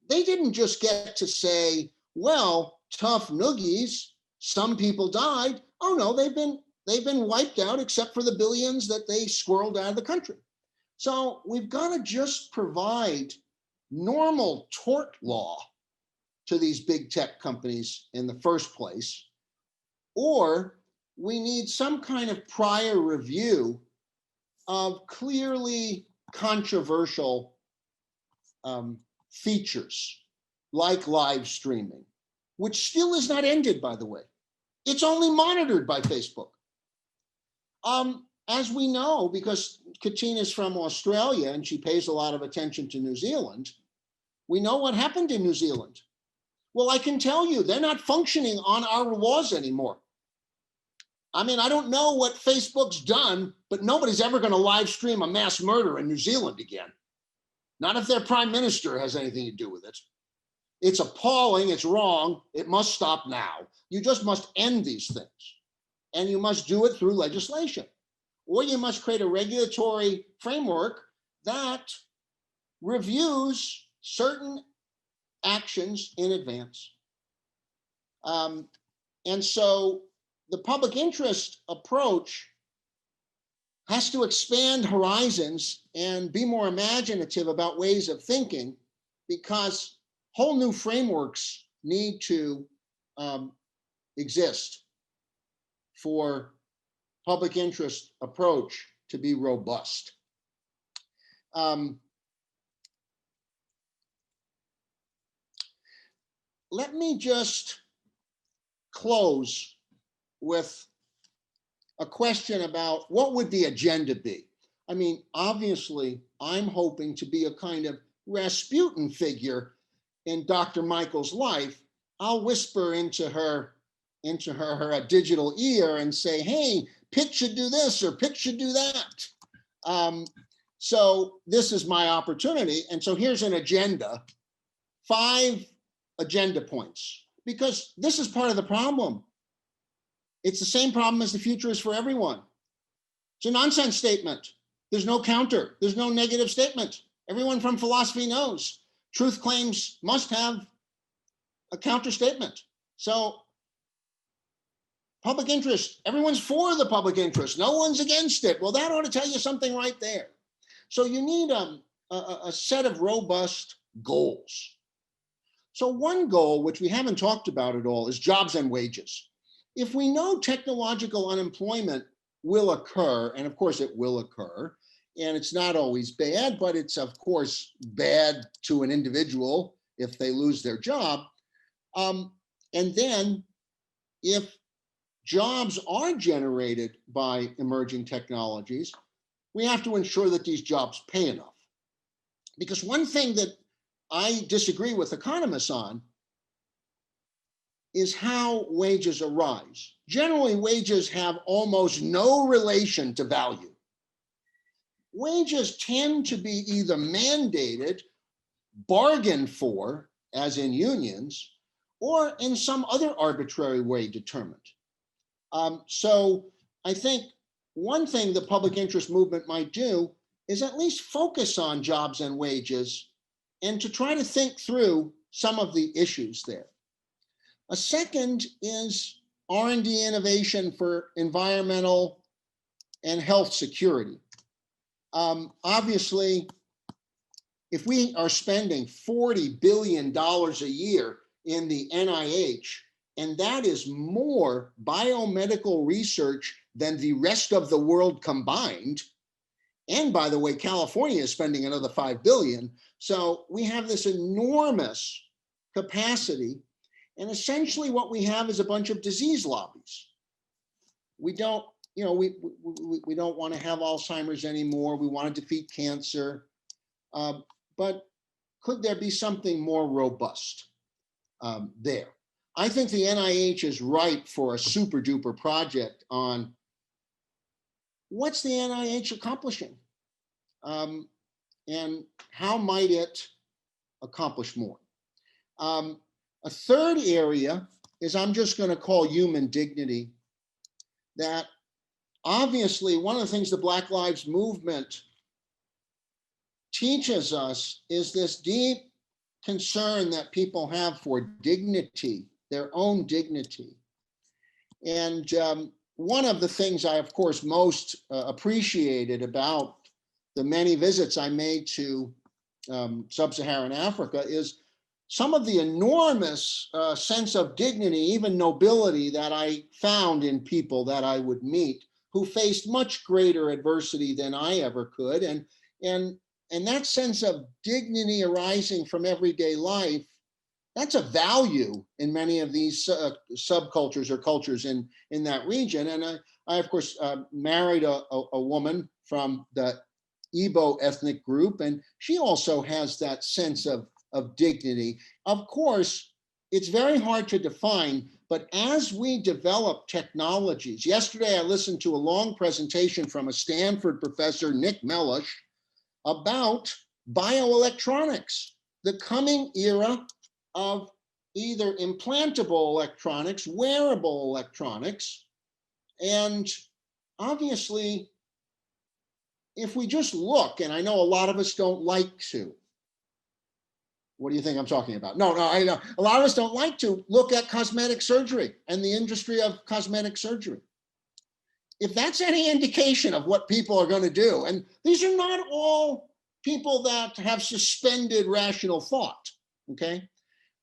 they didn't just get to say, well, tough noogies, some people died. Oh no, they've been wiped out except for the billions that they squirreled out of the country. So we've got to just provide normal tort law to these big tech companies in the first place, or we need some kind of prior review of clearly controversial features like live streaming, which still is not ended, by the way. It's only monitored by Facebook. As we know, because Katina's from Australia and she pays a lot of attention to New Zealand, we know what happened in New Zealand. Well, I can tell you, they're not functioning on our laws anymore. I mean, I don't know what Facebook's done, but nobody's ever going to live stream a mass murder in New Zealand again. Not if their prime minister has anything to do with it. It's appalling, it's wrong, it must stop now. You just must end these things. And you must do it through legislation. Or you must create a regulatory framework that reviews certain actions in advance. And so the public interest approach has to expand horizons and be more imaginative about ways of thinking, because whole new frameworks need to exist for public interest approach to be robust. Let me just close with a question about what would the agenda be? I mean, obviously, I'm hoping to be a kind of Rasputin figure in Dr. Michael's life. I'll whisper into her digital ear and say, hey, Pitt should do this or Pitt should do that. So this is my opportunity. And so here's an agenda, 5 agenda points, because this is part of the problem. It's the same problem as the future is for everyone. It's a nonsense statement. There's no counter. There's no negative statement. Everyone from philosophy knows truth claims must have a counter statement. So public interest, everyone's for the public interest. No one's against it. Well, that ought to tell you something right there. So you need a set of robust goals. So one goal, which we haven't talked about at all, is jobs and wages. If we know technological unemployment will occur, and of course it will occur, and it's not always bad, but it's of course bad to an individual if they lose their job. And then if jobs are generated by emerging technologies, we have to ensure that these jobs pay enough. Because one thing that I disagree with economists on is how wages arise. Generally, wages have almost no relation to value. Wages tend to be either mandated, bargained for, as in unions, or in some other arbitrary way determined. So I think one thing the public interest movement might do is at least focus on jobs and wages and to try to think through some of the issues there. A second is R&D innovation for environmental and health security. Obviously, if we are spending $40 billion a year in the NIH, and that is more biomedical research than the rest of the world combined, and by the way, California is spending another $5 billion. So we have this enormous capacity. And essentially what we have is a bunch of disease lobbies. We don't, you know, we don't want to have Alzheimer's anymore. We want to defeat cancer. But could there be something more robust there? I think the NIH is ripe for a super duper project on what's the NIH accomplishing? And how might it accomplish more? A third area is I'm just going to call human dignity. That obviously one of the things the Black Lives Movement teaches us is this deep concern that people have for dignity, their own dignity. And one of the things I, of course, most appreciated about the many visits I made to sub-Saharan Africa is some of the enormous sense of dignity, even nobility, that I found in people that I would meet who faced much greater adversity than I ever could. And that sense of dignity arising from everyday life, that's a value in many of these subcultures or cultures in that region. And I of course, married a woman from the Igbo ethnic group, and she also has that sense of dignity. Of course, it's very hard to define, but as we develop technologies, yesterday I listened to a long presentation from a Stanford professor, Nick Mellish, about bioelectronics, the coming era of either implantable electronics, wearable electronics, and obviously, if we just look, and I know a lot of us don't like to. What do you think I'm talking about? No, I know. A lot of us don't like to look at cosmetic surgery and the industry of cosmetic surgery. If that's any indication of what people are going to do, and these are not all people that have suspended rational thought, okay?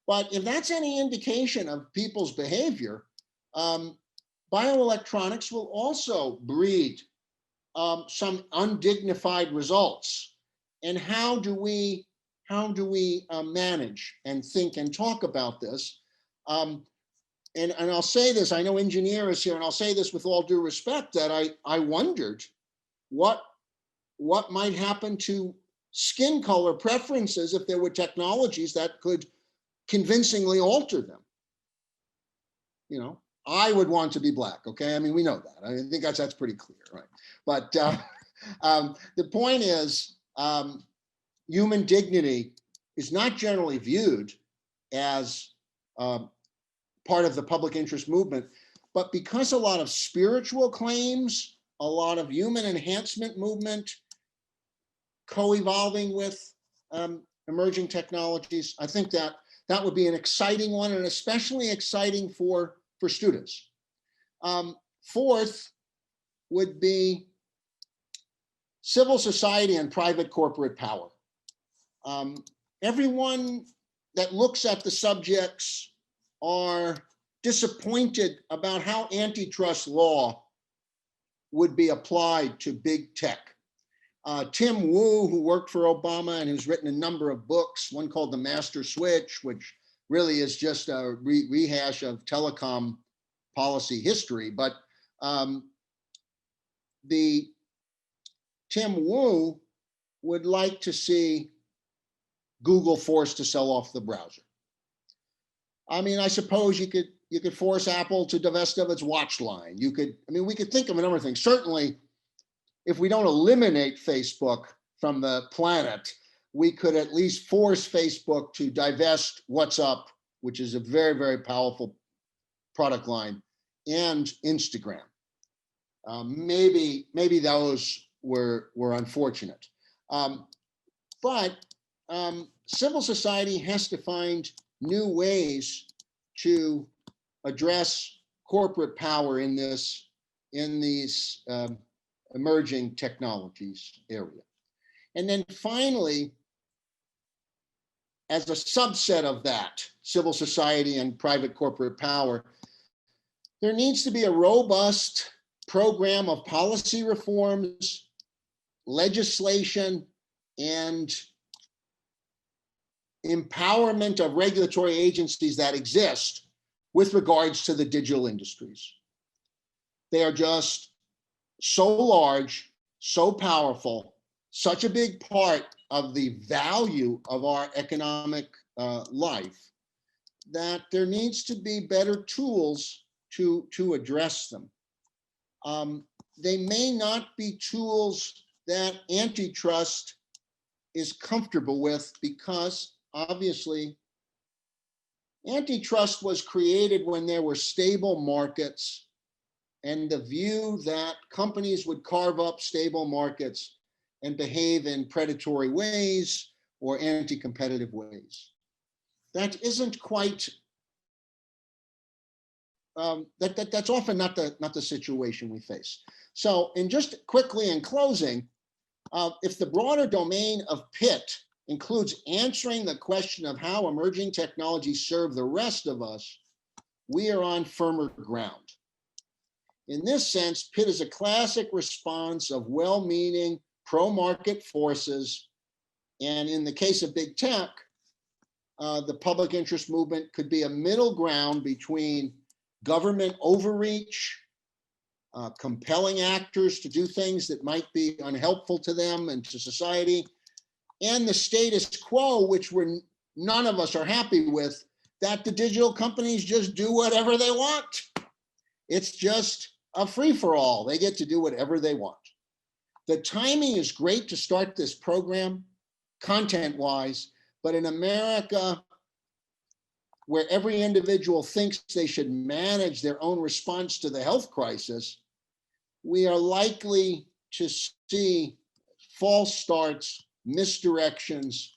But if that's any indication of people's behavior, bioelectronics will also breed some undignified results. And how do we manage and think and talk about this? And I'll say this, I know engineer is here, and I'll say this with all due respect, that I wondered what might happen to skin color preferences if there were technologies that could convincingly alter them. You know, I would want to be black, okay? I mean, we know that. I think that's pretty clear, right? But the point is, Human dignity is not generally viewed as part of the public interest movement, but because a lot of spiritual claims, a lot of human enhancement movement co-evolving with emerging technologies, I think that that would be an exciting one, and especially exciting for students. Fourth would be civil society and private corporate power. Everyone that looks at the subjects are disappointed about how antitrust law would be applied to big tech. Tim Wu, who worked for Obama and who's written a number of books, one called The Master Switch, which really is just a rehash of telecom policy history. But Tim Wu would like to see Google forced to sell off the browser. I mean, I suppose you could force Apple to divest of its watch line. We could think of a number of things. Certainly, if we don't eliminate Facebook from the planet, we could at least force Facebook to divest WhatsApp, which is a very, very powerful product line, and Instagram. Maybe those were unfortunate. But civil society has to find new ways to address corporate power in these emerging technologies area. And then finally, as a subset of that, civil society and private corporate power, there needs to be a robust program of policy reforms, legislation, and empowerment of regulatory agencies that exist with regards to the digital industries. They are just so large, so powerful, such a big part of the value of our economic life, that there needs to be better tools to address them. They may not be tools that antitrust is comfortable with, because obviously antitrust was created when there were stable markets and the view that companies would carve up stable markets and behave in predatory ways or anti-competitive ways. That isn't quite, that's often not the situation we face. So, and just quickly in closing, if the broader domain of Pitt includes answering the question of how emerging technologies serve the rest of us, we are on firmer ground. In this sense, Pitt is a classic response of well-meaning pro-market forces. And in the case of big tech, the public interest movement could be a middle ground between government overreach, compelling actors to do things that might be unhelpful to them and to society, and the status quo, which none of us are happy with, that the digital companies just do whatever they want. It's just a free-for-all. They get to do whatever they want. The timing is great to start this program, content-wise, but in America, where every individual thinks they should manage their own response to the health crisis, we are likely to see false starts, misdirections,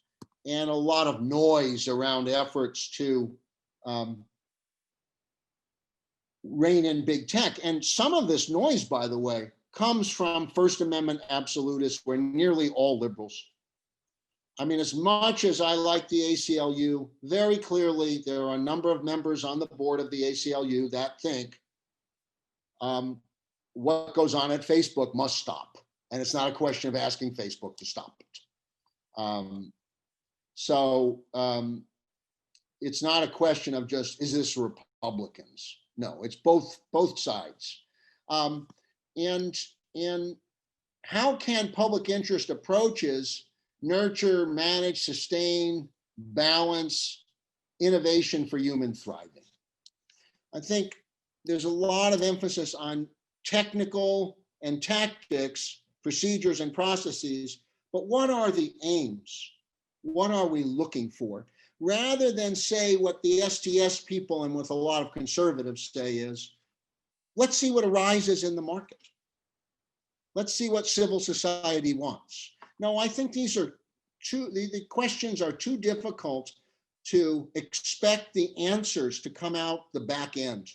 and a lot of noise around efforts to rein in big tech. And some of this noise, by the way, comes from First Amendment absolutists, where nearly all liberals. I mean, as much as I like the ACLU, very clearly there are a number of members on the board of the ACLU that think what goes on at Facebook must stop. And it's not a question of asking Facebook to stop it. It's not a question of just, is this Republicans? No, it's both sides. And how can public interest approaches nurture, manage, sustain, balance innovation for human thriving? I think there's a lot of emphasis on technical and tactics, procedures and processes, but what are the aims? What are we looking for? Rather than say what the STS people and what a lot of conservatives say is, let's see what arises in the market. Let's see what civil society wants. No, I think these are the questions are too difficult to expect the answers to come out the back end.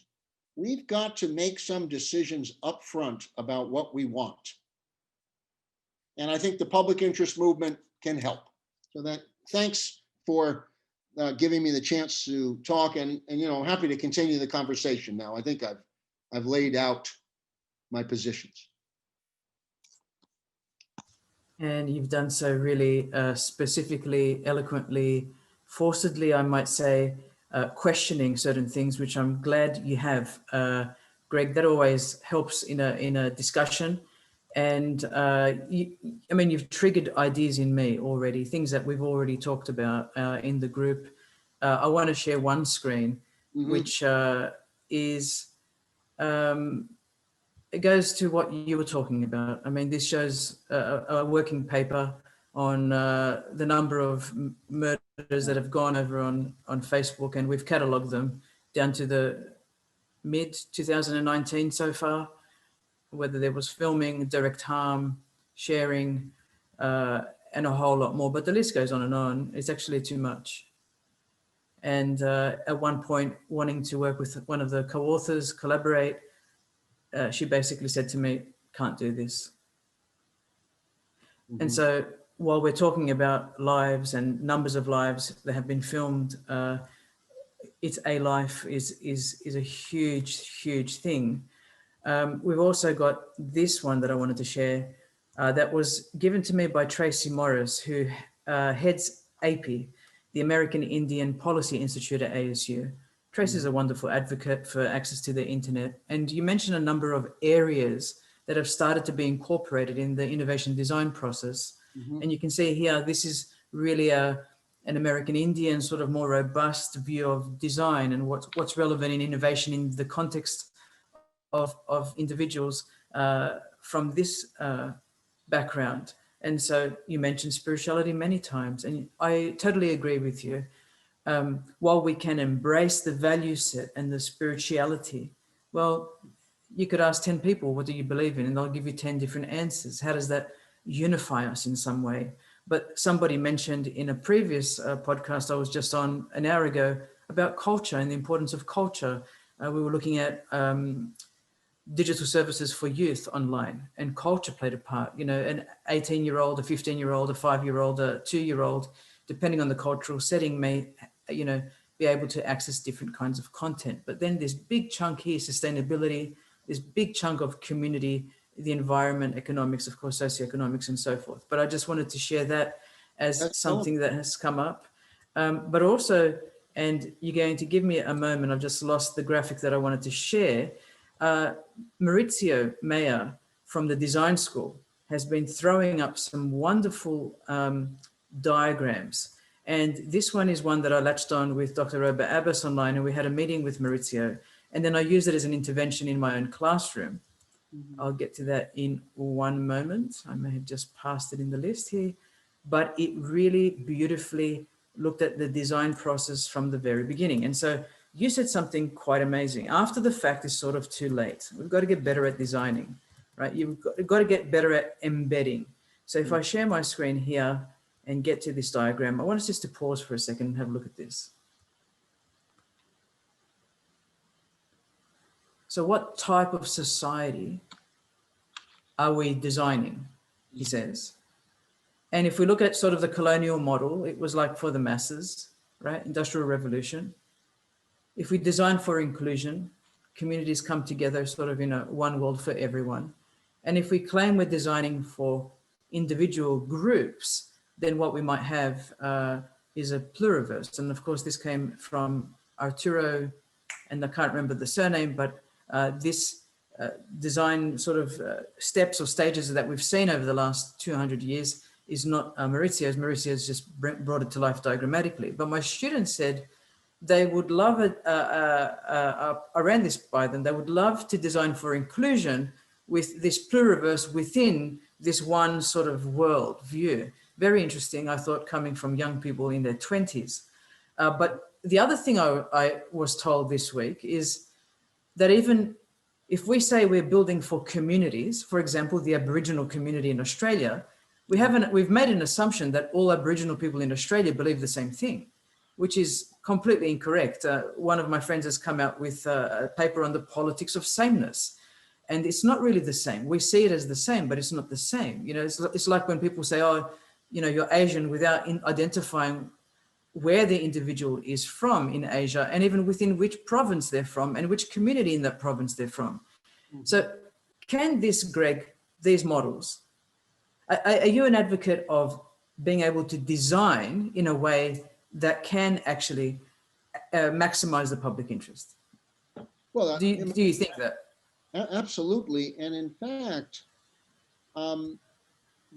We've got to make some decisions up front about what we want. And I think the public interest movement can help. So that, thanks for giving me the chance to talk, and I'm happy to continue the conversation now. I think I've laid out my positions. And you've done so really specifically, eloquently, forcedly, I might say, questioning certain things, which I'm glad you have, Greg. That always helps in a discussion. And you've triggered ideas in me already, things that we've already talked about in the group. I want to share one screen, which is, it goes to what you were talking about. I mean, this shows a working paper on the number of murders that have gone over on Facebook, and we've catalogued them down to the mid 2019 so far, whether there was filming, direct harm, sharing, and a whole lot more. But the list goes on and on. It's actually too much. And at one point, wanting to work with one of the co-authors, collaborate, she basically said to me, can't do this. And so while we're talking about lives and numbers of lives that have been filmed, it's a life is a huge, huge thing. We've also got this one that I wanted to share that was given to me by Tracy Morris, who heads API, the American Indian Policy Institute at ASU. Tracy is a wonderful advocate for access to the internet. And you mentioned a number of areas that have started to be incorporated in the innovation design process. And you can see here, this is really an American Indian sort of more robust view of design and what's relevant in innovation in the context of individuals from this background. And so you mentioned spirituality many times, and I totally agree with you. While we can embrace the value set and the spirituality, well, you could ask 10 people, what do you believe in? And they'll give you 10 different answers. How does that unify us in some way? But somebody mentioned in a previous podcast I was just on an hour ago about culture and the importance of culture. We were looking at digital services for youth online, and culture played a part. An 18-year-old, a 15-year-old, a 5-year-old, a 2-year-old, depending on the cultural setting, may be able to access different kinds of content. But then this big chunk here, sustainability, this big chunk of community, the environment, economics, of course, socioeconomics, and so forth. But I just wanted to share that as That's something that has come up. But also, and you're going to give me a moment, I've just lost the graphic that I wanted to share. Maurizio Meyer from the design school has been throwing up some wonderful diagrams. And this one is one that I latched on with Dr. Robert Abbas online, and we had a meeting with Maurizio. And then I used it as an intervention in my own classroom. I'll get to that in one moment. I may have just passed it in the list here, but it really beautifully looked at the design process from the very beginning. And so you said something quite amazing. After the fact is sort of too late. We've got to get better at designing, right? You've got to get better at embedding. So if I share my screen here and get to this diagram, I want us just to pause for a second and have a look at this. So what type of society are we designing, he says. And if we look at sort of the colonial model, it was like for the masses, right? Industrial revolution. If we design for inclusion, communities come together sort of in a one world for everyone. And if we claim we're designing for individual groups, then what we might have is a pluriverse. And of course, this came from Arturo, and I can't remember the surname, but this design sort of steps or stages that we've seen over the last 200 years is not Maurizio's. Maurizio's just brought it to life diagrammatically. But my students said they would love it, I ran this by them, they would love to design for inclusion, with this pluriverse within this one sort of world view. Very interesting, I thought, coming from young people in their 20s. But the other thing I was told this week is that even if we say we're building for communities, for example, the Aboriginal community in Australia, we've made an assumption that all Aboriginal people in Australia believe the same thing, which is completely incorrect. One of my friends has come out with a paper on the politics of sameness, and it's not really the same. We see it as the same, but it's not the same. You know, it's like when people say, oh, you know, you're Asian, without identifying where the individual is from in Asia, and even within which province they're from and which community in that province they're from. Mm-hmm. So can this, Greg, these models, are you an advocate of being able to design in a way that can actually maximize the public interest? Well, do you think that? Absolutely. And in fact,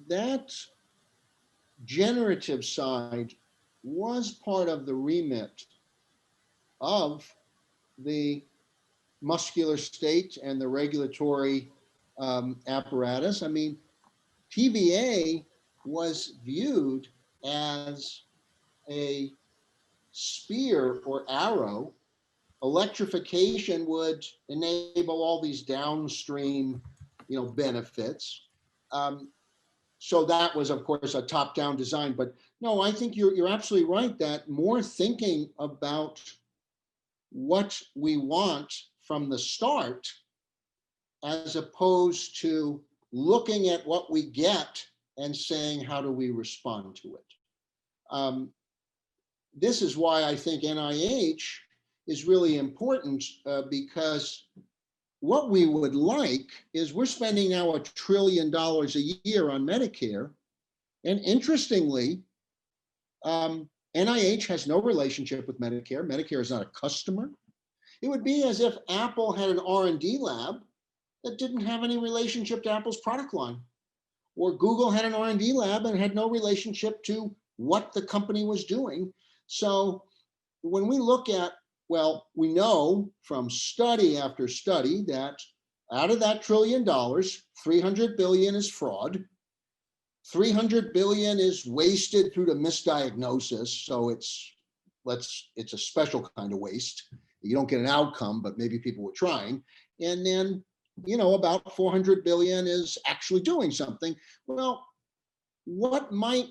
that generative side was part of the remit of the muscular state and the regulatory apparatus. I mean, TVA was viewed as a spear or arrow. Electrification would enable all these downstream, benefits. So that was, of course, a top-down design. But no, I think you're absolutely right that more thinking about what we want from the start, as opposed to looking at what we get and saying, how do we respond to it? This is why I think NIH is really important, because what we would like is we're spending now $1 trillion a year on Medicare. And interestingly, NIH has no relationship with Medicare. Medicare is not a customer. It would be as if Apple had an R&D lab that didn't have any relationship to Apple's product line. Or Google had an R&D lab and had no relationship to what the company was doing. So when we look at, well, we know from study after study that out of that $1 trillion, 300 billion is fraud, 300 billion is wasted through the misdiagnosis. So it's a special kind of waste. You don't get an outcome, but maybe people were trying. And then, about 400 billion is actually doing something. Well, what might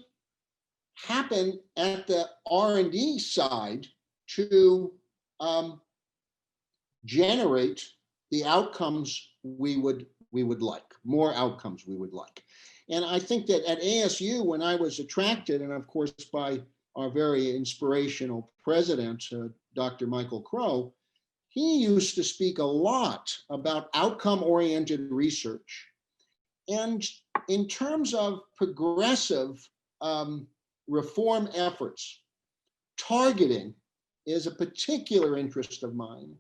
happen at the R&D side to generate the outcomes we would like, more outcomes we would like? And I think that at ASU, when I was attracted, and of course by our very inspirational president, Dr. Michael Crow, he used to speak a lot about outcome-oriented research. And in terms of progressive reform efforts, targeting is a particular interest of mine,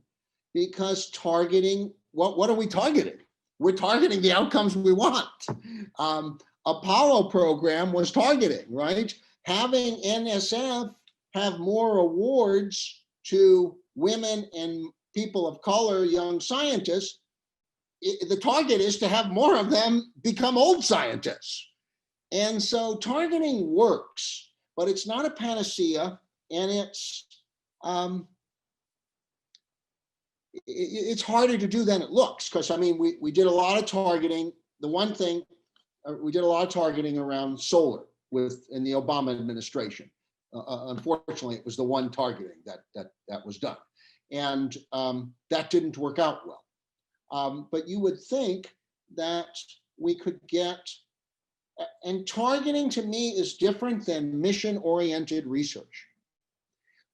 because targeting, what are we targeting? We're targeting the outcomes we want. Apollo program was targeting, right? Having NSF have more awards to women and people of color, young scientists, the target is to have more of them become old scientists. And so targeting works, but it's not a panacea, and it's harder to do than it looks, because I mean, we did a lot of targeting. The one thing, we did a lot of targeting around solar in the Obama administration. Unfortunately, it was the one targeting that was done. And that didn't work out well. But you would think that we could get, and targeting to me is different than mission-oriented research.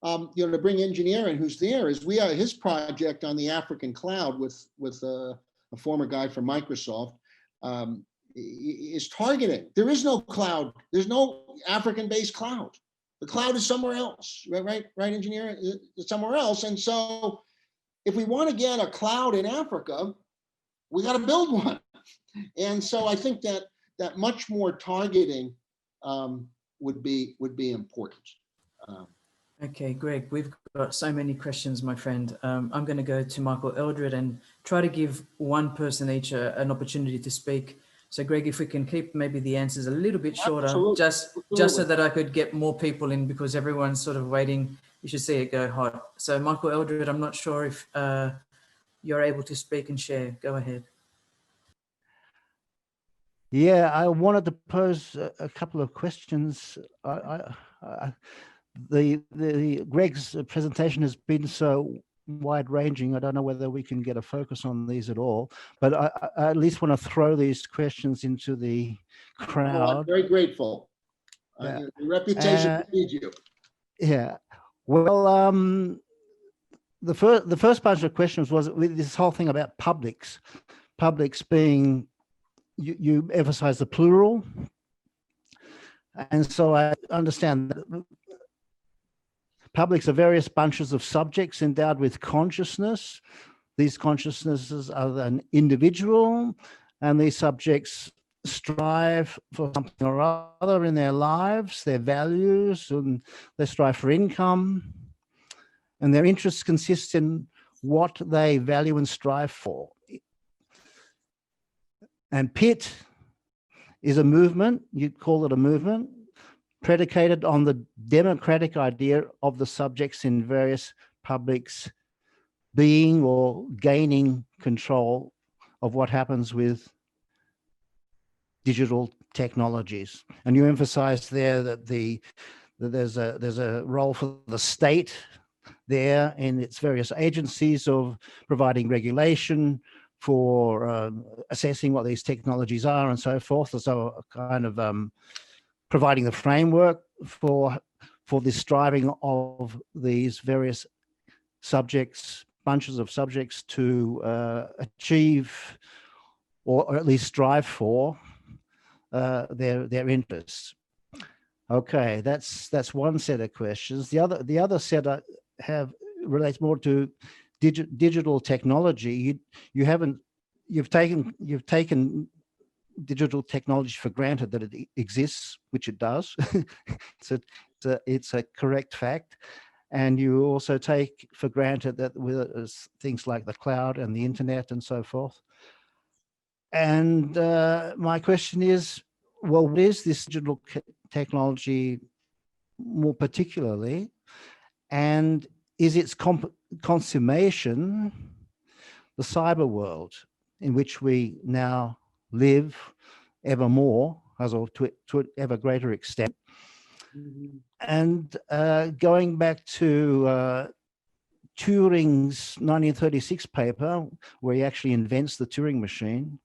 To bring engineer in who's there, is his project on the African cloud with a former guy from Microsoft is targeting. There is no cloud. There's no African-based cloud. The cloud is somewhere else, right, engineer? It's somewhere else. And so if we want to get a cloud in Africa, we got to build one. And so I think that much more targeting would be important. Okay, Greg, we've got so many questions, my friend. I'm going to go to Michael Eldred and try to give one person each an opportunity to speak. So, Greg, if we can keep maybe the answers a little bit shorter, Absolutely. just so that I could get more people in, because everyone's sort of waiting. You should see it go hot. So, Michael Eldred, I'm not sure if you're able to speak and share. Go ahead. Yeah, I wanted to pose a couple of questions. The Greg's presentation has been so wide ranging. I don't know whether we can get a focus on these at all, but I at least want to throw these questions into the Well, I'm crowd. very grateful. Yeah. Your reputation precedes you. Yeah. Well, the first bunch of questions was with this whole thing about publics being, you emphasize the plural. And so I understand that publics are various bunches of subjects endowed with consciousness. These consciousnesses are then individual, and these subjects strive for something or other in their lives, their values, and they strive for income. And their interests consist in what they value and strive for. And PIT is a movement, you'd call it a movement, predicated on the democratic idea of the subjects in various publics being or gaining control of what happens with digital technologies. And you emphasize there that there's a role for the state there in its various agencies of providing regulation for assessing what these technologies are and so forth. So kind of providing the framework for this striving of these various subjects, bunches of subjects to achieve or at least strive for their interests. Okay, that's one set of questions. The other set I have relates more to digital technology. You've taken digital technology for granted that it exists, which it does. it's a correct fact. And you also take for granted that with things like the cloud and the internet and so forth. And my question is, well, what is this digital technology more particularly? And is its consummation the cyber world in which we now live ever more, as or to ever greater extent? Mm-hmm. And going back to Turing's 1936 paper, where he actually invents the Turing machine,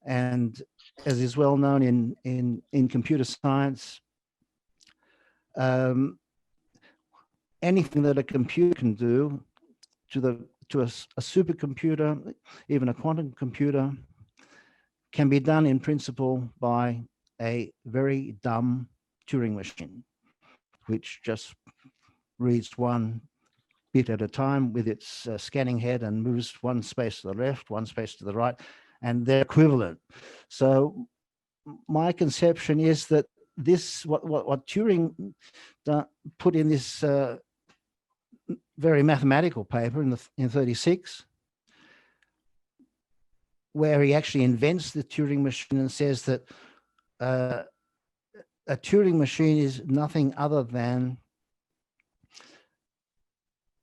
and as is well known in computer science, anything that a computer can do to a supercomputer, even a quantum computer, can be done in principle by a very dumb Turing machine, which just reads one bit at a time with its scanning head and moves one space to the left, one space to the right, and they're equivalent. So my conception is that this, what Turing put in this very mathematical paper in 36, where he actually invents the Turing machine and says that a Turing machine is nothing other than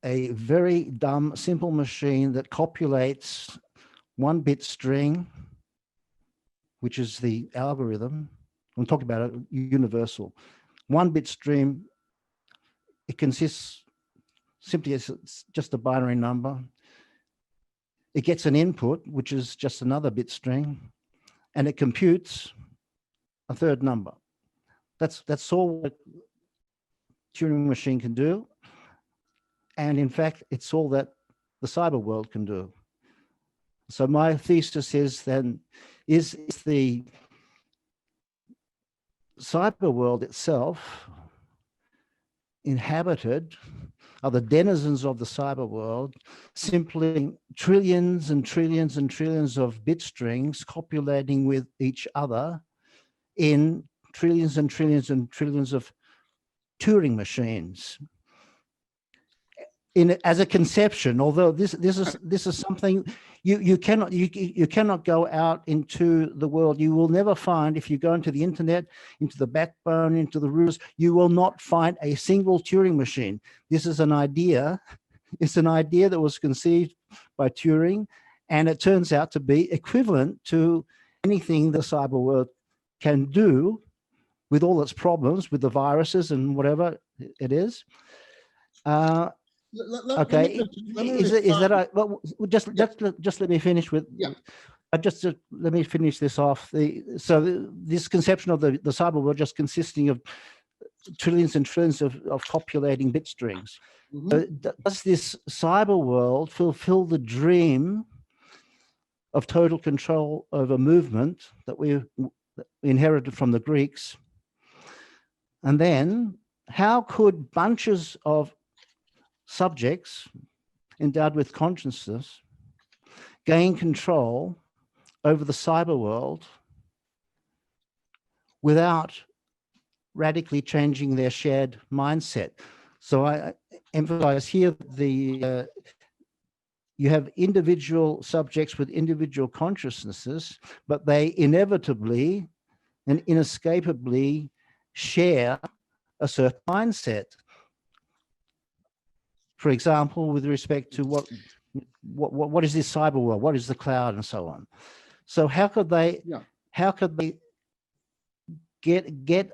a very dumb, simple machine that copulates one bit string, which is the algorithm. I'm talking about a universal. One bit stream, it consists simply as just a binary number. It gets an input, which is just another bit string, and it computes a third number. That's all that Turing machine can do. And in fact, it's all that the cyber world can do. So my thesis is then, is the cyber world itself inhabited, are the denizens of the cyber world simply trillions and trillions and trillions of bit strings copulating with each other in trillions and trillions and trillions of Turing machines? as a conception, although this is something you cannot go out into the world. You will never find, if you go into the internet, into the backbone, into the roots, you will not find a single Turing machine. This is an idea. It's an idea that was conceived by Turing, and it turns out to be equivalent to anything the cyber world can do, with all its problems, with the viruses and whatever it is. Okay, is that well, just let me finish with. Yeah. Let me finish this off. This conception of the cyber world just consisting of trillions and trillions of populating bit strings. Does this cyber world fulfill the dream of total control over movement that we inherited from the Greeks? And then how could bunches of subjects endowed with consciousness gain control over the cyber world without radically changing their shared mindset? So I emphasize here you have individual subjects with individual consciousnesses, but they inevitably and inescapably share a certain mindset. For example, with respect to what is this cyber world, what is the cloud, and so on. So how could they get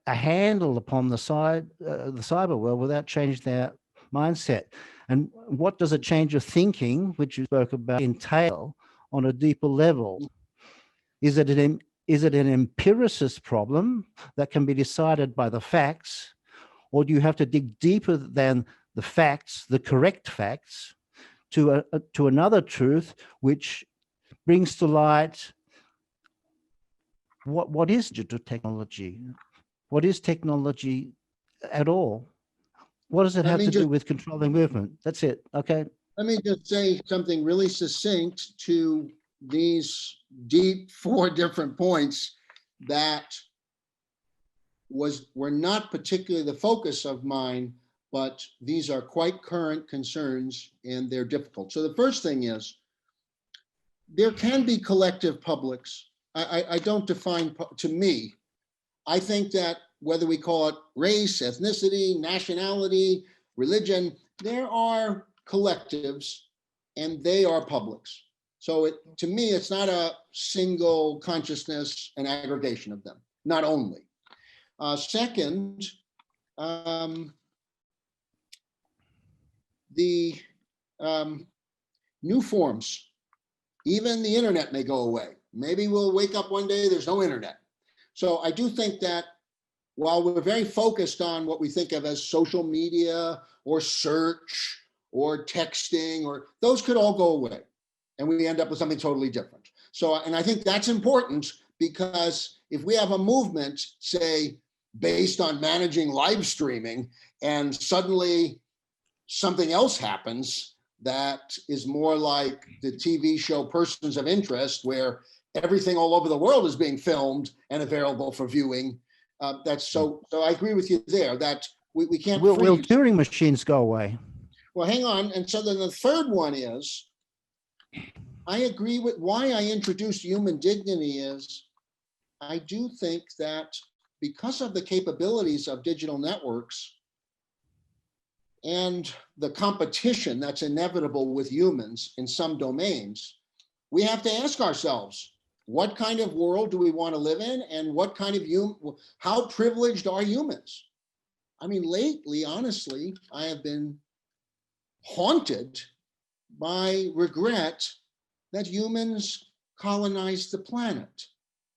a handle upon the cyber world without changing their mindset? And what does a change of thinking, which you spoke about, entail on a deeper level? Is it an empiricist problem that can be decided by the facts, or do you have to dig deeper than the facts, the correct facts, to another truth which brings to light what is digital technology? What is technology at all? What does it have to do with controlling movement? That's it. Okay. Let me just say something really succinct to these deep 4 different points that were not particularly the focus of mine, but these are quite current concerns and they're difficult. So the first thing is, there can be collective publics. I don't define, to me, I think that whether we call it race, ethnicity, nationality, religion, there are collectives and they are publics. So to me, it's not a single consciousness and aggregation of them, not only. Second, the new forms, even the internet may go away. Maybe we'll wake up one day, there's no internet. So I do think that while we're very focused on what we think of as social media or search or texting, or those could all go away and we end up with something totally different. So, and I think that's important, because if we have a movement, say, based on managing live streaming, and suddenly something else happens that is more like the TV show Persons of Interest, where everything all over the world is being filmed and available for viewing. So I agree with you there that we can't. Will Turing machines go away? Well, hang on. And so then the third one is, I agree with why I introduced human dignity is, I do think that because of the capabilities of digital networks and the competition that's inevitable with humans in some domains, we have to ask ourselves, what kind of world do we want to live in, and what kind of how privileged are humans? I mean, lately, honestly, I have been haunted by regret that humans colonized the planet,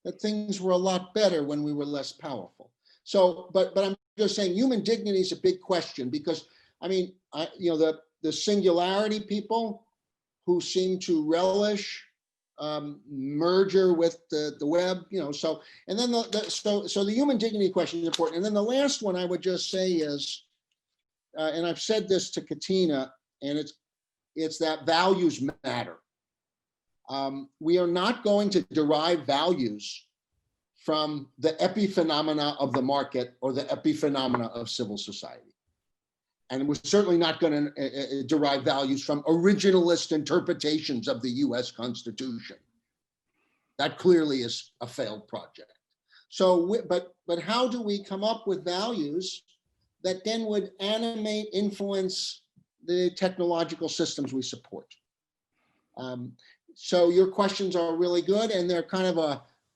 that things were a lot better when we were less powerful. So, but I'm just saying, human dignity is a big question, because I mean, the singularity people who seem to relish merger with the web, so, and then so the human dignity question is important. And then the last one I would just say is, and I've said this to Katina, and it's that values matter. We are not going to derive values from the epiphenomena of the market or the epiphenomena of civil society. And we're certainly not going to derive values from originalist interpretations of the US Constitution. That clearly is a failed project. So, but how do we come up with values that then would animate, influence the technological systems we support? So your questions are really good, and they're kind of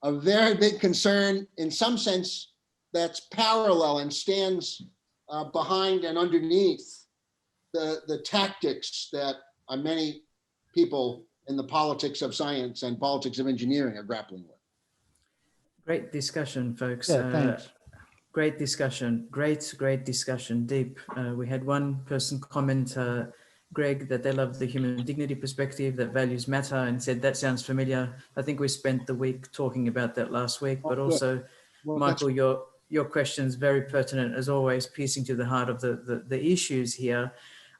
a very big concern in some sense that's parallel and stands behind and underneath the tactics that many people in the politics of science and politics of engineering are grappling with. Great discussion, folks. Yeah, thanks. Great discussion. Great discussion. Deep. We had one person comment, Greg, that they love the human dignity perspective, that values matter, and said that sounds familiar. I think we spent the week talking about that last week, but also, Well, Michael, your question's very pertinent as always, piercing to the heart of the issues here.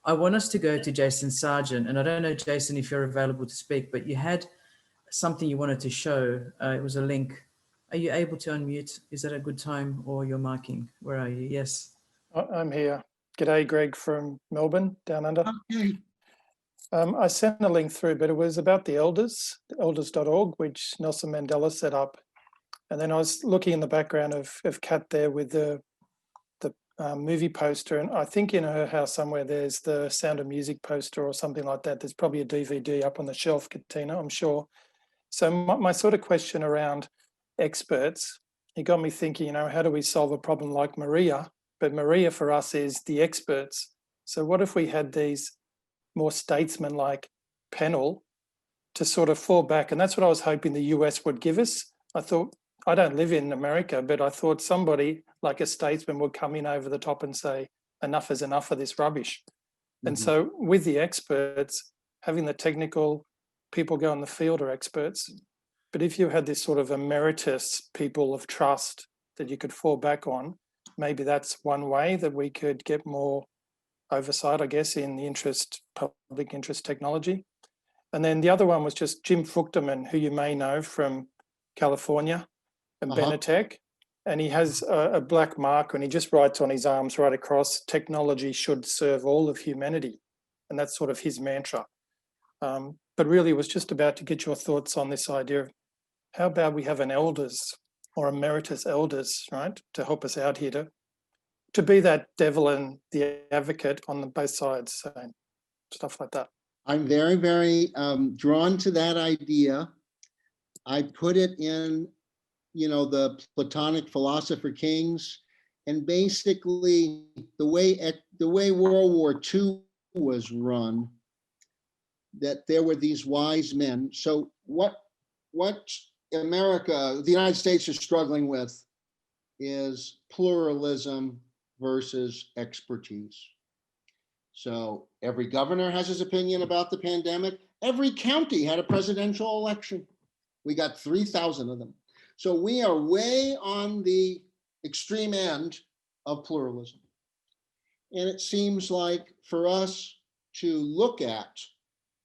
I want us to go to Jason Sargent, and I don't know, Jason, if you're available to speak, but you had something you wanted to show. It was a link. Are you able to unmute? Is that a good time, or you're marking? Where are you? Yes. I'm here. G'day, Greg from Melbourne, down under. Okay. I sent a link through, but it was about the elders, elders.org, which Nelson Mandela set up. And then I was looking in the background of Kat there with the movie poster. And I think in her house somewhere, there's the Sound of Music poster or something like that. There's probably a DVD up on the shelf, Katina, I'm sure. So my sort of question around experts, it got me thinking, how do we solve a problem like Maria? But Maria for us is the experts. So what if we had these more statesman-like panel to sort of fall back? And that's what I was hoping the US would give us. I thought, I don't live in America, but I thought somebody like a statesman would come in over the top and say, enough is enough of this rubbish. Mm-hmm. And so with the experts, having the technical people go in the field are experts. But if you had this sort of emeritus people of trust that you could fall back on, maybe that's one way that we could get more oversight, I guess, in the public interest technology. And then the other one was just Jim Fruchterman, who you may know from California and Benetech. And he has a black mark and he just writes on his arms right across, technology should serve all of humanity. And that's sort of his mantra. But really it was just about to get your thoughts on this idea of how about we have an elders or emeritus elders, right, to help us out here to be that devil and the advocate on both sides, so stuff like that. I'm very, very drawn to that idea. I put it in, the Platonic philosopher kings, and basically the way World War II was run, that there were these wise men. So what America, the United States, is struggling with is pluralism versus expertise. So every governor has his opinion about the pandemic. Every county had a presidential election. We got 3,000 of them. So we are way on the extreme end of pluralism. And it seems like for us to look at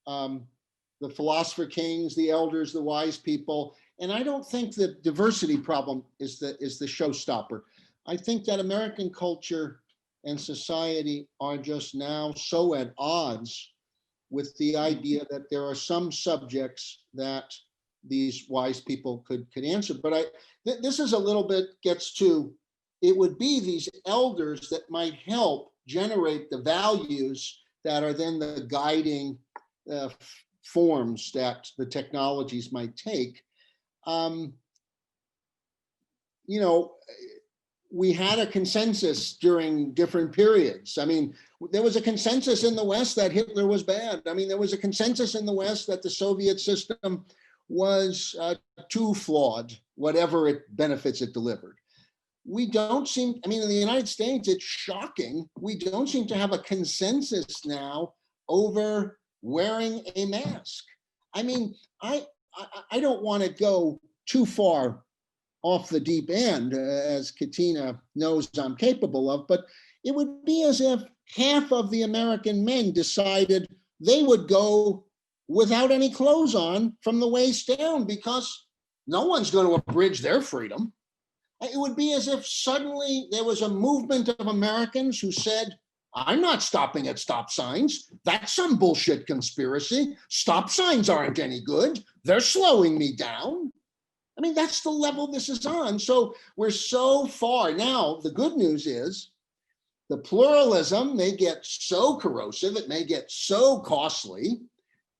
the philosopher kings, the elders, the wise people, and I don't think the diversity problem is the showstopper. I think that American culture and society are just now so at odds with the idea that there are some subjects that these wise people could answer. But this is a little bit gets to, it would be these elders that might help generate the values that are then the guiding forms that the technologies might take. We had a consensus during different periods. I mean, there was a consensus in the West that Hitler was bad. I mean, there was a consensus in the West that the Soviet system was too flawed, whatever benefits it delivered. We don't seem, in the United States, it's shocking. We don't seem to have a consensus now over wearing a mask. I mean, I don't want to go too far off the deep end, as Katina knows I'm capable of, but it would be as if half of the American men decided they would go without any clothes on from the waist down because no one's going to abridge their freedom. It would be as if suddenly there was a movement of Americans who said, I'm not stopping at stop signs. That's some bullshit conspiracy. Stop signs aren't any good. They're slowing me down. I mean, that's the level this is on. So we're so far. Now, the good news is the pluralism may get so corrosive, it may get so costly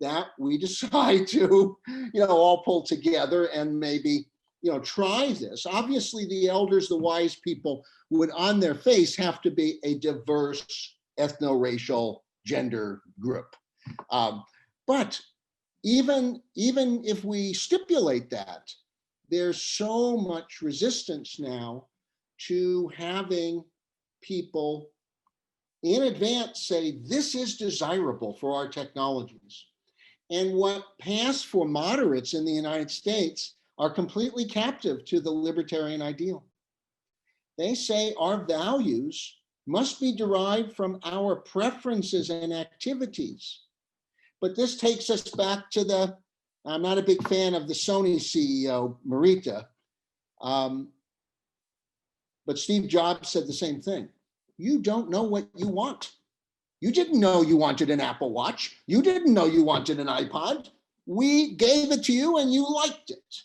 that we decide to, all pull together and maybe, try this. Obviously, the elders, the wise people would on their face have to be a diverse ethno-racial gender group. But even if we stipulate that, there's so much resistance now to having people in advance say, this is desirable for our technologies. And what passed for moderates in the United States are completely captive to the libertarian ideal. They say our values must be derived from our preferences and activities. But this takes us back to I'm not a big fan of the Sony CEO, Morita, but Steve Jobs said the same thing. You don't know what you want. You didn't know you wanted an Apple Watch. You didn't know you wanted an iPod. We gave it to you and you liked it.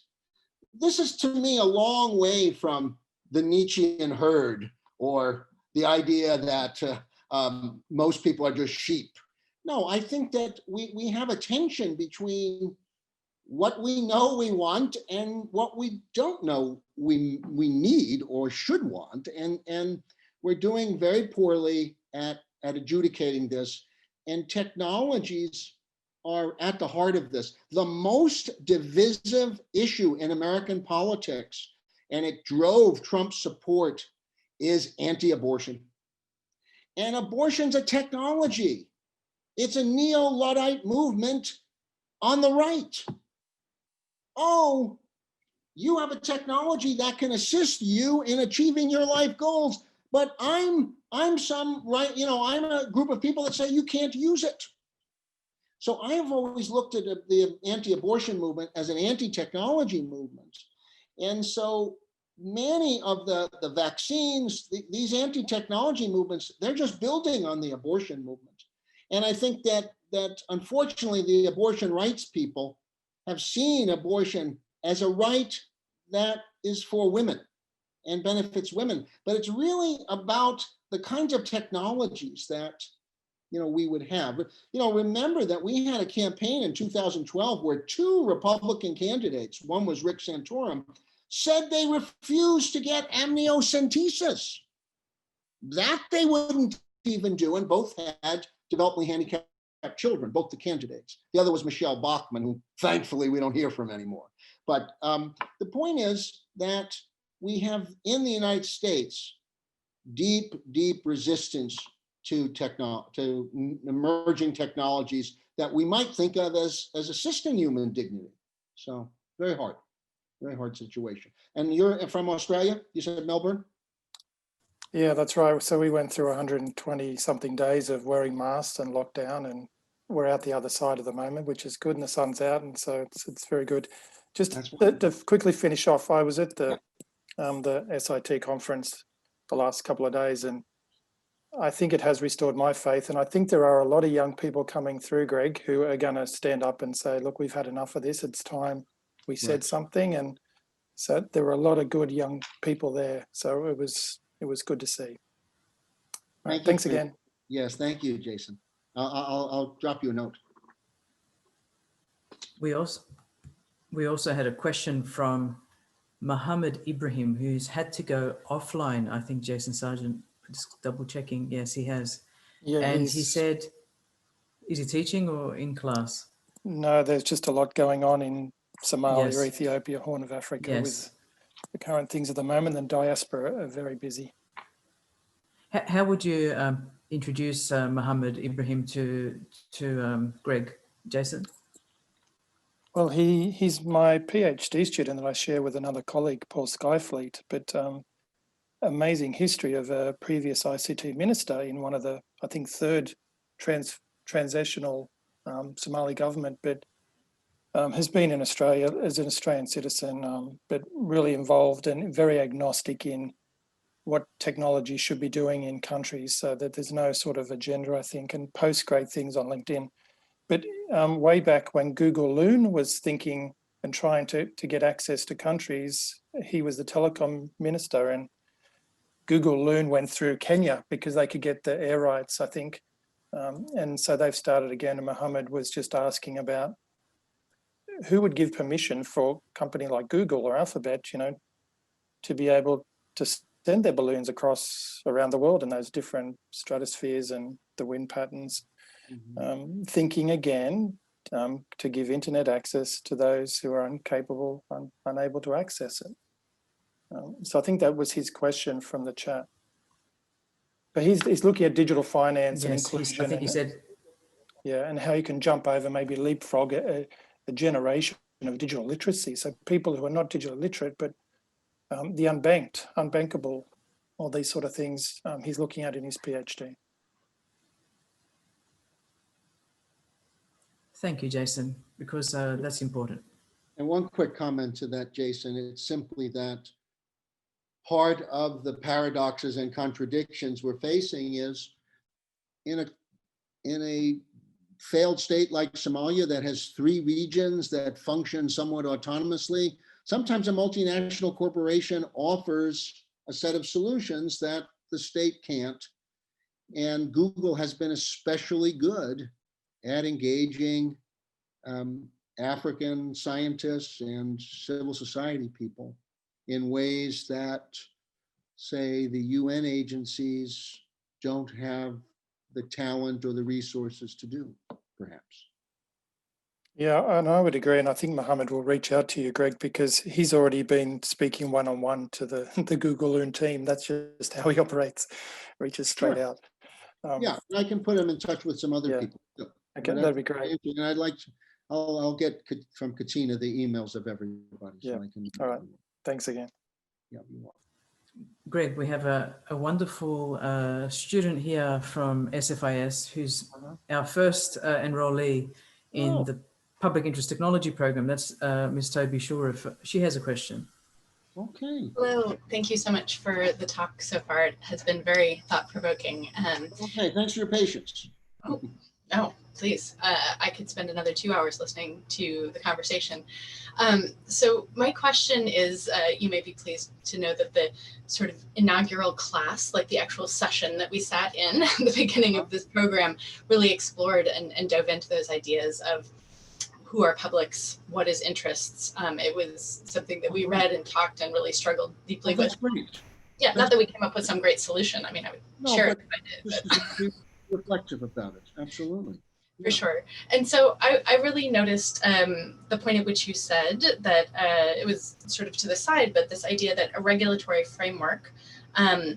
This is, to me, a long way from the Nietzschean herd or the idea that most people are just sheep. No, I think that we have a tension between what we know we want and what we don't know we need or should want. And we're doing very poorly at adjudicating this. And technologies are at the heart of this. The most divisive issue in American politics, and it drove Trump's support, is anti-abortion. And abortion's a technology. It's a neo-Luddite movement on the right. Oh, you have a technology that can assist you in achieving your life goals, but I'm a group of people that say you can't use it. So I have always looked at the anti-abortion movement as an anti-technology movement. And so many of the vaccines, these anti-technology movements, they're just building on the abortion movement. And I think that unfortunately the abortion rights people have seen abortion as a right that is for women and benefits women. But it's really about the kinds of technologies that we would have. But remember that we had a campaign in 2012 where two Republican candidates, one was Rick Santorum, said they refused to get amniocentesis. That they wouldn't even do, and both had developmentally handicapped children, both the candidates. The other was Michelle Bachmann, who thankfully we don't hear from anymore. But the point is that we have in the United States deep resistance to emerging technologies that we might think of as assisting human dignity. So very hard situation. And you're from Australia, you said Melbourne? Yeah, that's right. So we went through 120 something days of wearing masks and lockdown, and we're out the other side at the moment, which is good, and the sun's out, and so it's very good. Just to quickly finish off, I was at the SIT conference the last couple of days, and I think it has restored my faith. And I think there are a lot of young people coming through, Greg, who are going to stand up and say, look, we've had enough of this. It's time we said something. And so there were a lot of good young people there. So it was good to see. Thanks again. Yes, thank you, Jason. I'll drop you a note. We also had a question from Mohammed Ibrahim, who's had to go offline. I think Jason Sargent, just double checking. Yes, he has. Yeah, and he said, is he teaching or in class? No, there's just a lot going on in Somalia, Ethiopia, Horn of Africa with the current things at the moment, and diaspora are very busy. How would you introduce Mohammed Ibrahim to Greg, Jason? Well, he's my PhD student that I share with another colleague, Paul Skyfleet, but amazing history of a previous ICT minister in one of the, I think, third transitional Somali government, but has been in Australia as an Australian citizen, but really involved and very agnostic in what technology should be doing in countries, so that there's no sort of agenda, I think, and post great things on LinkedIn. But way back when Google Loon was thinking and trying to get access to countries, he was the telecom minister, and Google Loon went through Kenya because they could get the air rights, I think. And so they've started again, and Mohammed was just asking about who would give permission for a company like Google or Alphabet, you know, to be able to send their balloons across around the world in those different stratospheres and the wind patterns. Thinking again to give internet access to those who are incapable, unable to access it. So I think that was his question from the chat. But he's looking at digital finance and inclusion. I think he said, yeah, and how you can jump over, maybe leapfrog a generation of digital literacy. So people who are not digital literate, but the unbanked, unbankable, all these sort of things he's looking at in his PhD. thank you, Jason, because that's important. And one quick comment to that, Jason, it's simply that part of the paradoxes and contradictions we're facing is in a failed state like Somalia that has 3 regions that function somewhat autonomously, sometimes a multinational corporation offers a set of solutions that the state can't. And Google has been especially good at engaging African scientists and civil society people in ways that, say, the UN agencies don't have the talent or the resources to do, perhaps. Yeah, and I would agree. And I think Mohammed will reach out to you, Greg, because he's already been speaking one-on-one to the Google Loon team. That's just how he operates, reaches straight Sure. out. Yeah, I can put him in touch with some other Yeah. people. too. Okay, But that'd be great. And I'd like to, I'll get from Katina the emails of everybody. So Yeah. I can. All right. Thanks again. Yeah, you're welcome. Greg, we have a wonderful student here from SFIS who's our first enrollee in the Public Interest Technology Program. That's Ms. Toby Shore. She has a question. Okay. Hello, thank you so much for the talk so far. It has been very thought-provoking. Okay, thanks for your patience. Oh, please. I could spend another 2 hours listening to the conversation. So my question is, you may be pleased to know that the sort of inaugural class, like the actual session that we sat in at the beginning of this program, really explored and dove into those ideas of who are publics, what is interests. It was something that we read and talked and really struggled deeply with. That's great. Yeah, not that we came up with some great solution. I mean, I would share it if I did. Just to be reflective about it. Absolutely. For sure. And so I really noticed the point at which you said that it was sort of to the side, but this idea that a regulatory framework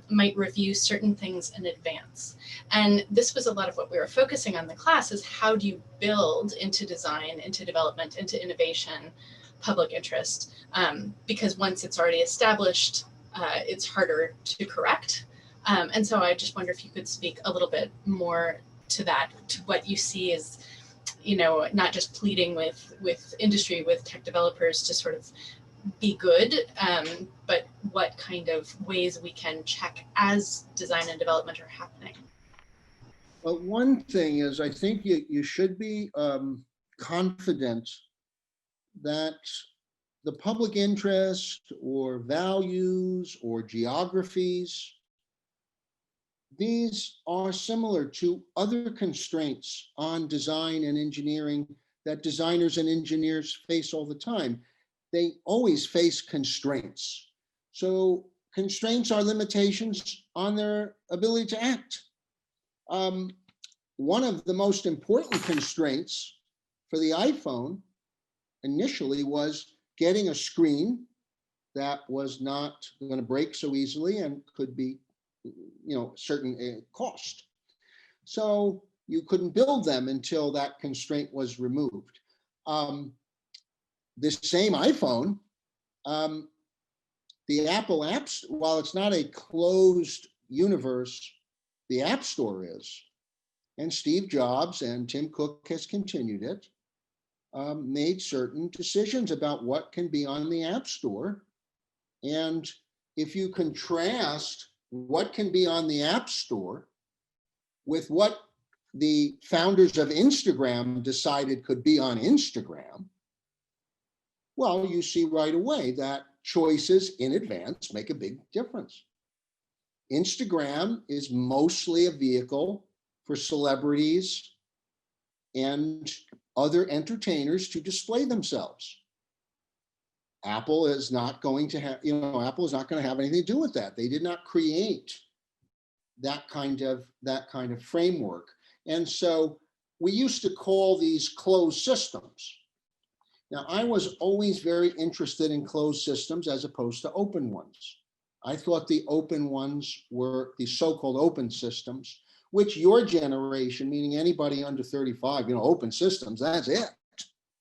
might review certain things in advance. And this was a lot of what we were focusing on in the class is how do you build into design, into development, into innovation, public interest? Because once it's already established, it's harder to correct. And so I just wonder if you could speak a little bit more to that, to what you see as, you know, not just pleading with industry, with tech developers to sort of be good, but what kind of ways we can check as design and development are happening. Well, one thing is, I think you should be confident that the public interest or values or geographies, these are similar to other constraints on design and engineering that designers and engineers face all the time. They always face constraints. So constraints are limitations on their ability to act. One of the most important constraints for the iPhone initially was getting a screen that was not going to break so easily and could be, you know, certain cost. So you couldn't build them until that constraint was removed. This same iPhone, the Apple apps, while it's not a closed universe, the App Store is. And Steve Jobs and Tim Cook has continued it, made certain decisions about what can be on the App Store. And if you contrast what can be on the App Store with what the founders of Instagram decided could be on Instagram, well, you see right away that choices in advance make a big difference. Instagram is mostly a vehicle for celebrities and other entertainers to display themselves. Apple is not going to have, Apple is not going to have anything to do with that. They did not create that kind of framework. And so we used to call these closed systems. Now, I was always very interested in closed systems as opposed to open ones. I thought the open ones were the so-called open systems, which your generation, meaning anybody under 35, open systems, that's it.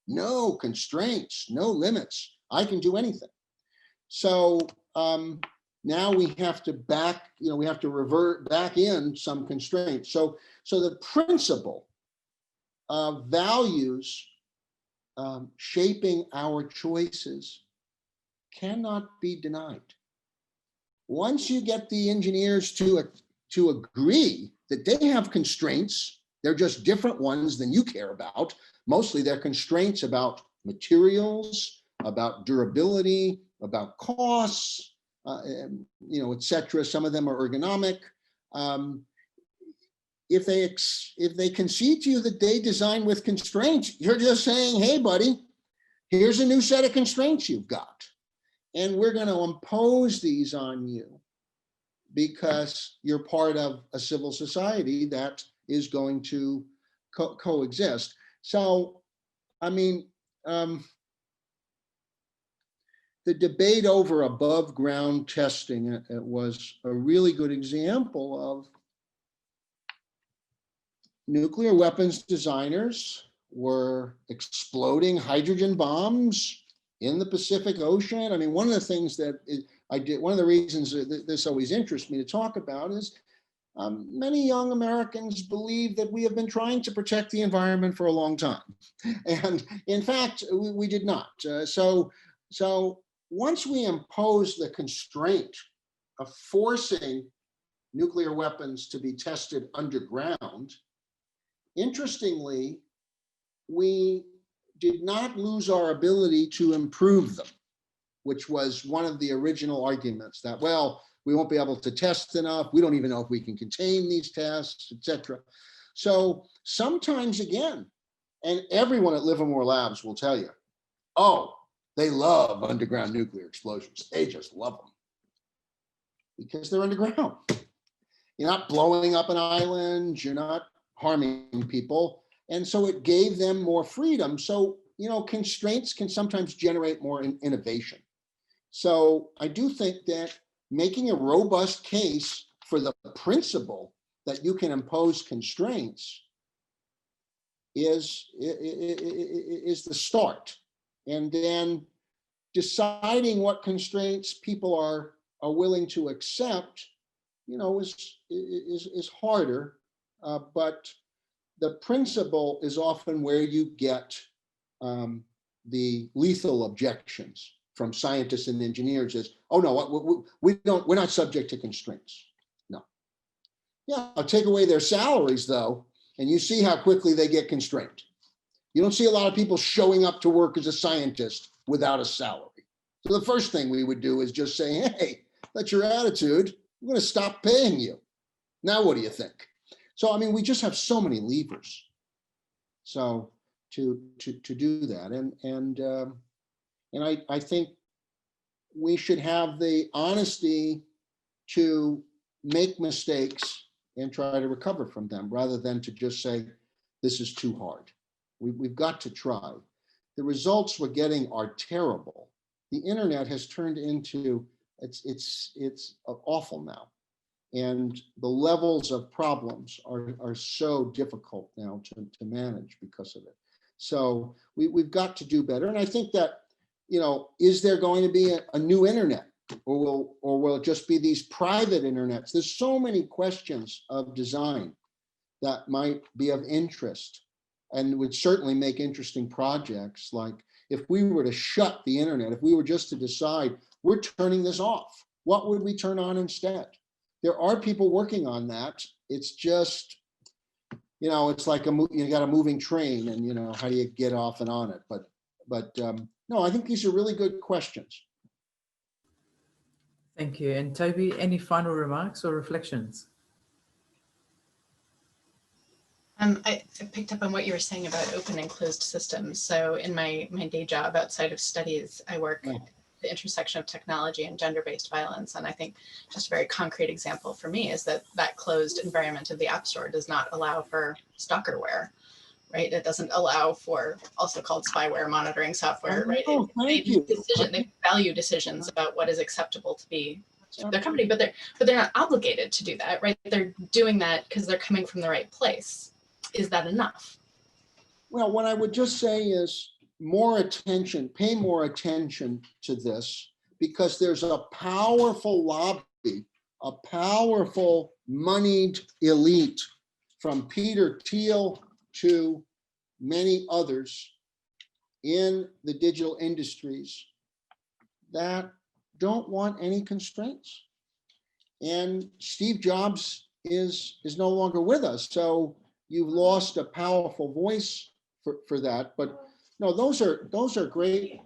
No constraints, no limits. I can do anything. So now we have to revert back in some constraints. So the principle of values shaping our choices cannot be denied. Once you get the engineers to agree that they have constraints, they're just different ones than you care about. Mostly they're constraints about materials, about durability, about costs, et cetera. Some of them are ergonomic. If they concede to you that they design with constraints, you're just saying, hey, buddy, here's a new set of constraints you've got. And we're going to impose these on you because you're part of a civil society that is going to coexist. So, I mean, the debate over above ground testing was a really good example of nuclear weapons designers were exploding hydrogen bombs in the Pacific Ocean. I mean, one of the things that one of the reasons that this always interests me to talk about is many young Americans believe that we have been trying to protect the environment for a long time. And in fact, we did not. So once we impose the constraint of forcing nuclear weapons to be tested underground, interestingly, we did not lose our ability to improve them, which was one of the original arguments that, well, we won't be able to test enough. We don't even know if we can contain these tests, et cetera. So sometimes again, and everyone at Livermore Labs will tell you, oh, they love underground nuclear explosions. They just love them because they're underground. You're not blowing up an island. You're not harming people. And so it gave them more freedom. So, constraints can sometimes generate more innovation. So I do think that making a robust case for the principle that you can impose constraints is the start. And then deciding what constraints people are willing to accept, is harder. But the principle is often where you get the lethal objections from scientists and engineers is, oh no, we're not subject to constraints. No. Yeah, I'll take away their salaries though, and you see how quickly they get constrained. You don't see a lot of people showing up to work as a scientist without a salary. So the first thing we would do is just say, hey, that's your attitude. I'm going to stop paying you. Now, what do you think? So, I mean, we just have so many levers. So to do that, and I think we should have the honesty to make mistakes and try to recover from them, rather than to just say this is too hard. We've got to try. The results we're getting are terrible. The internet has turned into it's awful now. And the levels of problems are so difficult now to manage because of it. So we've got to do better. And I think that, is there going to be a new internet, or will it just be these private internets? There's so many questions of design that might be of interest and would certainly make interesting projects. Like if we were to shut the internet, if we were just to decide we're turning this off, what would we turn on instead? there are people working on that. It's just, it's like you got a moving train, and how do you get off and on it? But no, I think these are really good questions. Thank you. And Toby, any final remarks or reflections? I picked up on what you were saying about open and closed systems. So in my day job outside of studies, I work at the intersection of technology and gender-based violence. And I think just a very concrete example for me is that closed environment of the App Store does not allow for stalkerware, right? It doesn't allow for also called spyware monitoring software, right? They value decisions about what is acceptable to be their company, but they're not obligated to do that, right? They're doing that because they're coming from the right place. Is that enough? Well, what I would just say is pay more attention to this, because there's a powerful lobby, a powerful moneyed elite, from Peter Thiel to many others in the digital industries, that don't want any constraints. And Steve Jobs is no longer with us. So you've lost a powerful voice for that. But no, those are great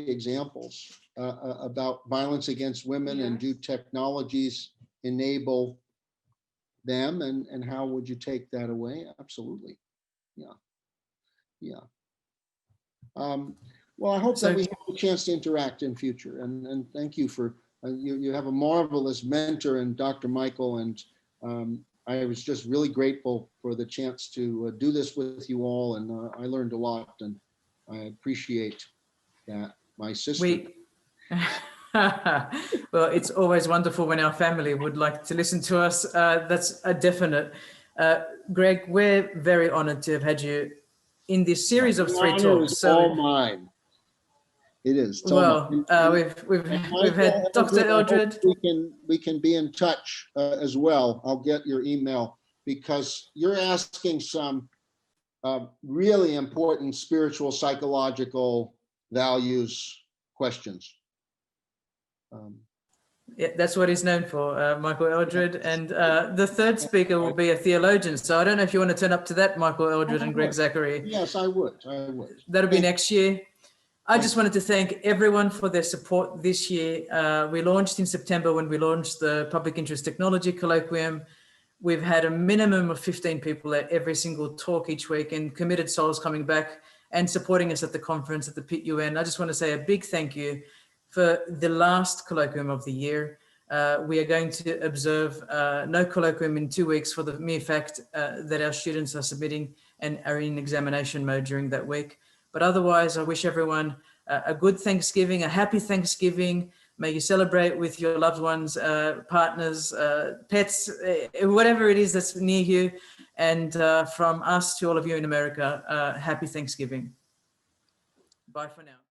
examples about violence against women, and do technologies enable them, and how would you take that away? Absolutely. Yeah. Well, I hope that we have a chance to interact in future, and thank you for you have a marvelous mentor in Dr. Michael, and I was just really grateful for the chance to do this with you all, and I learned a lot, and I appreciate that. My sister. Well, it's always wonderful when our family would like to listen to us. That's a definite. Gregg, we're very honored to have had you in this series of 3 talks. So all mine. It is. Well, we've had Dr. Eldred. We can be in touch as well. I'll get your email, because you're asking some really important spiritual, psychological values questions. Yeah, that's what he's known for, Michael Eldred. And the third speaker will be a theologian. So I don't know if you want to turn up to that, Michael Eldred and Gregg Zachary. Yes, I would. That'll be next year. I just wanted to thank everyone for their support this year. We launched in September when we launched the Public Interest Technology Colloquium. We've had a minimum of 15 people at every single talk each week, and committed souls coming back and supporting us at the conference at the Pit UN. I just want to say a big thank you for the last colloquium of the year. We are going to observe no colloquium in 2 weeks for the mere fact that our students are submitting and are in examination mode during that week. But otherwise, I wish everyone a good Thanksgiving, a happy Thanksgiving. May you celebrate with your loved ones, partners, pets, whatever it is that's near you. And from us to all of you in America, happy Thanksgiving. Bye for now.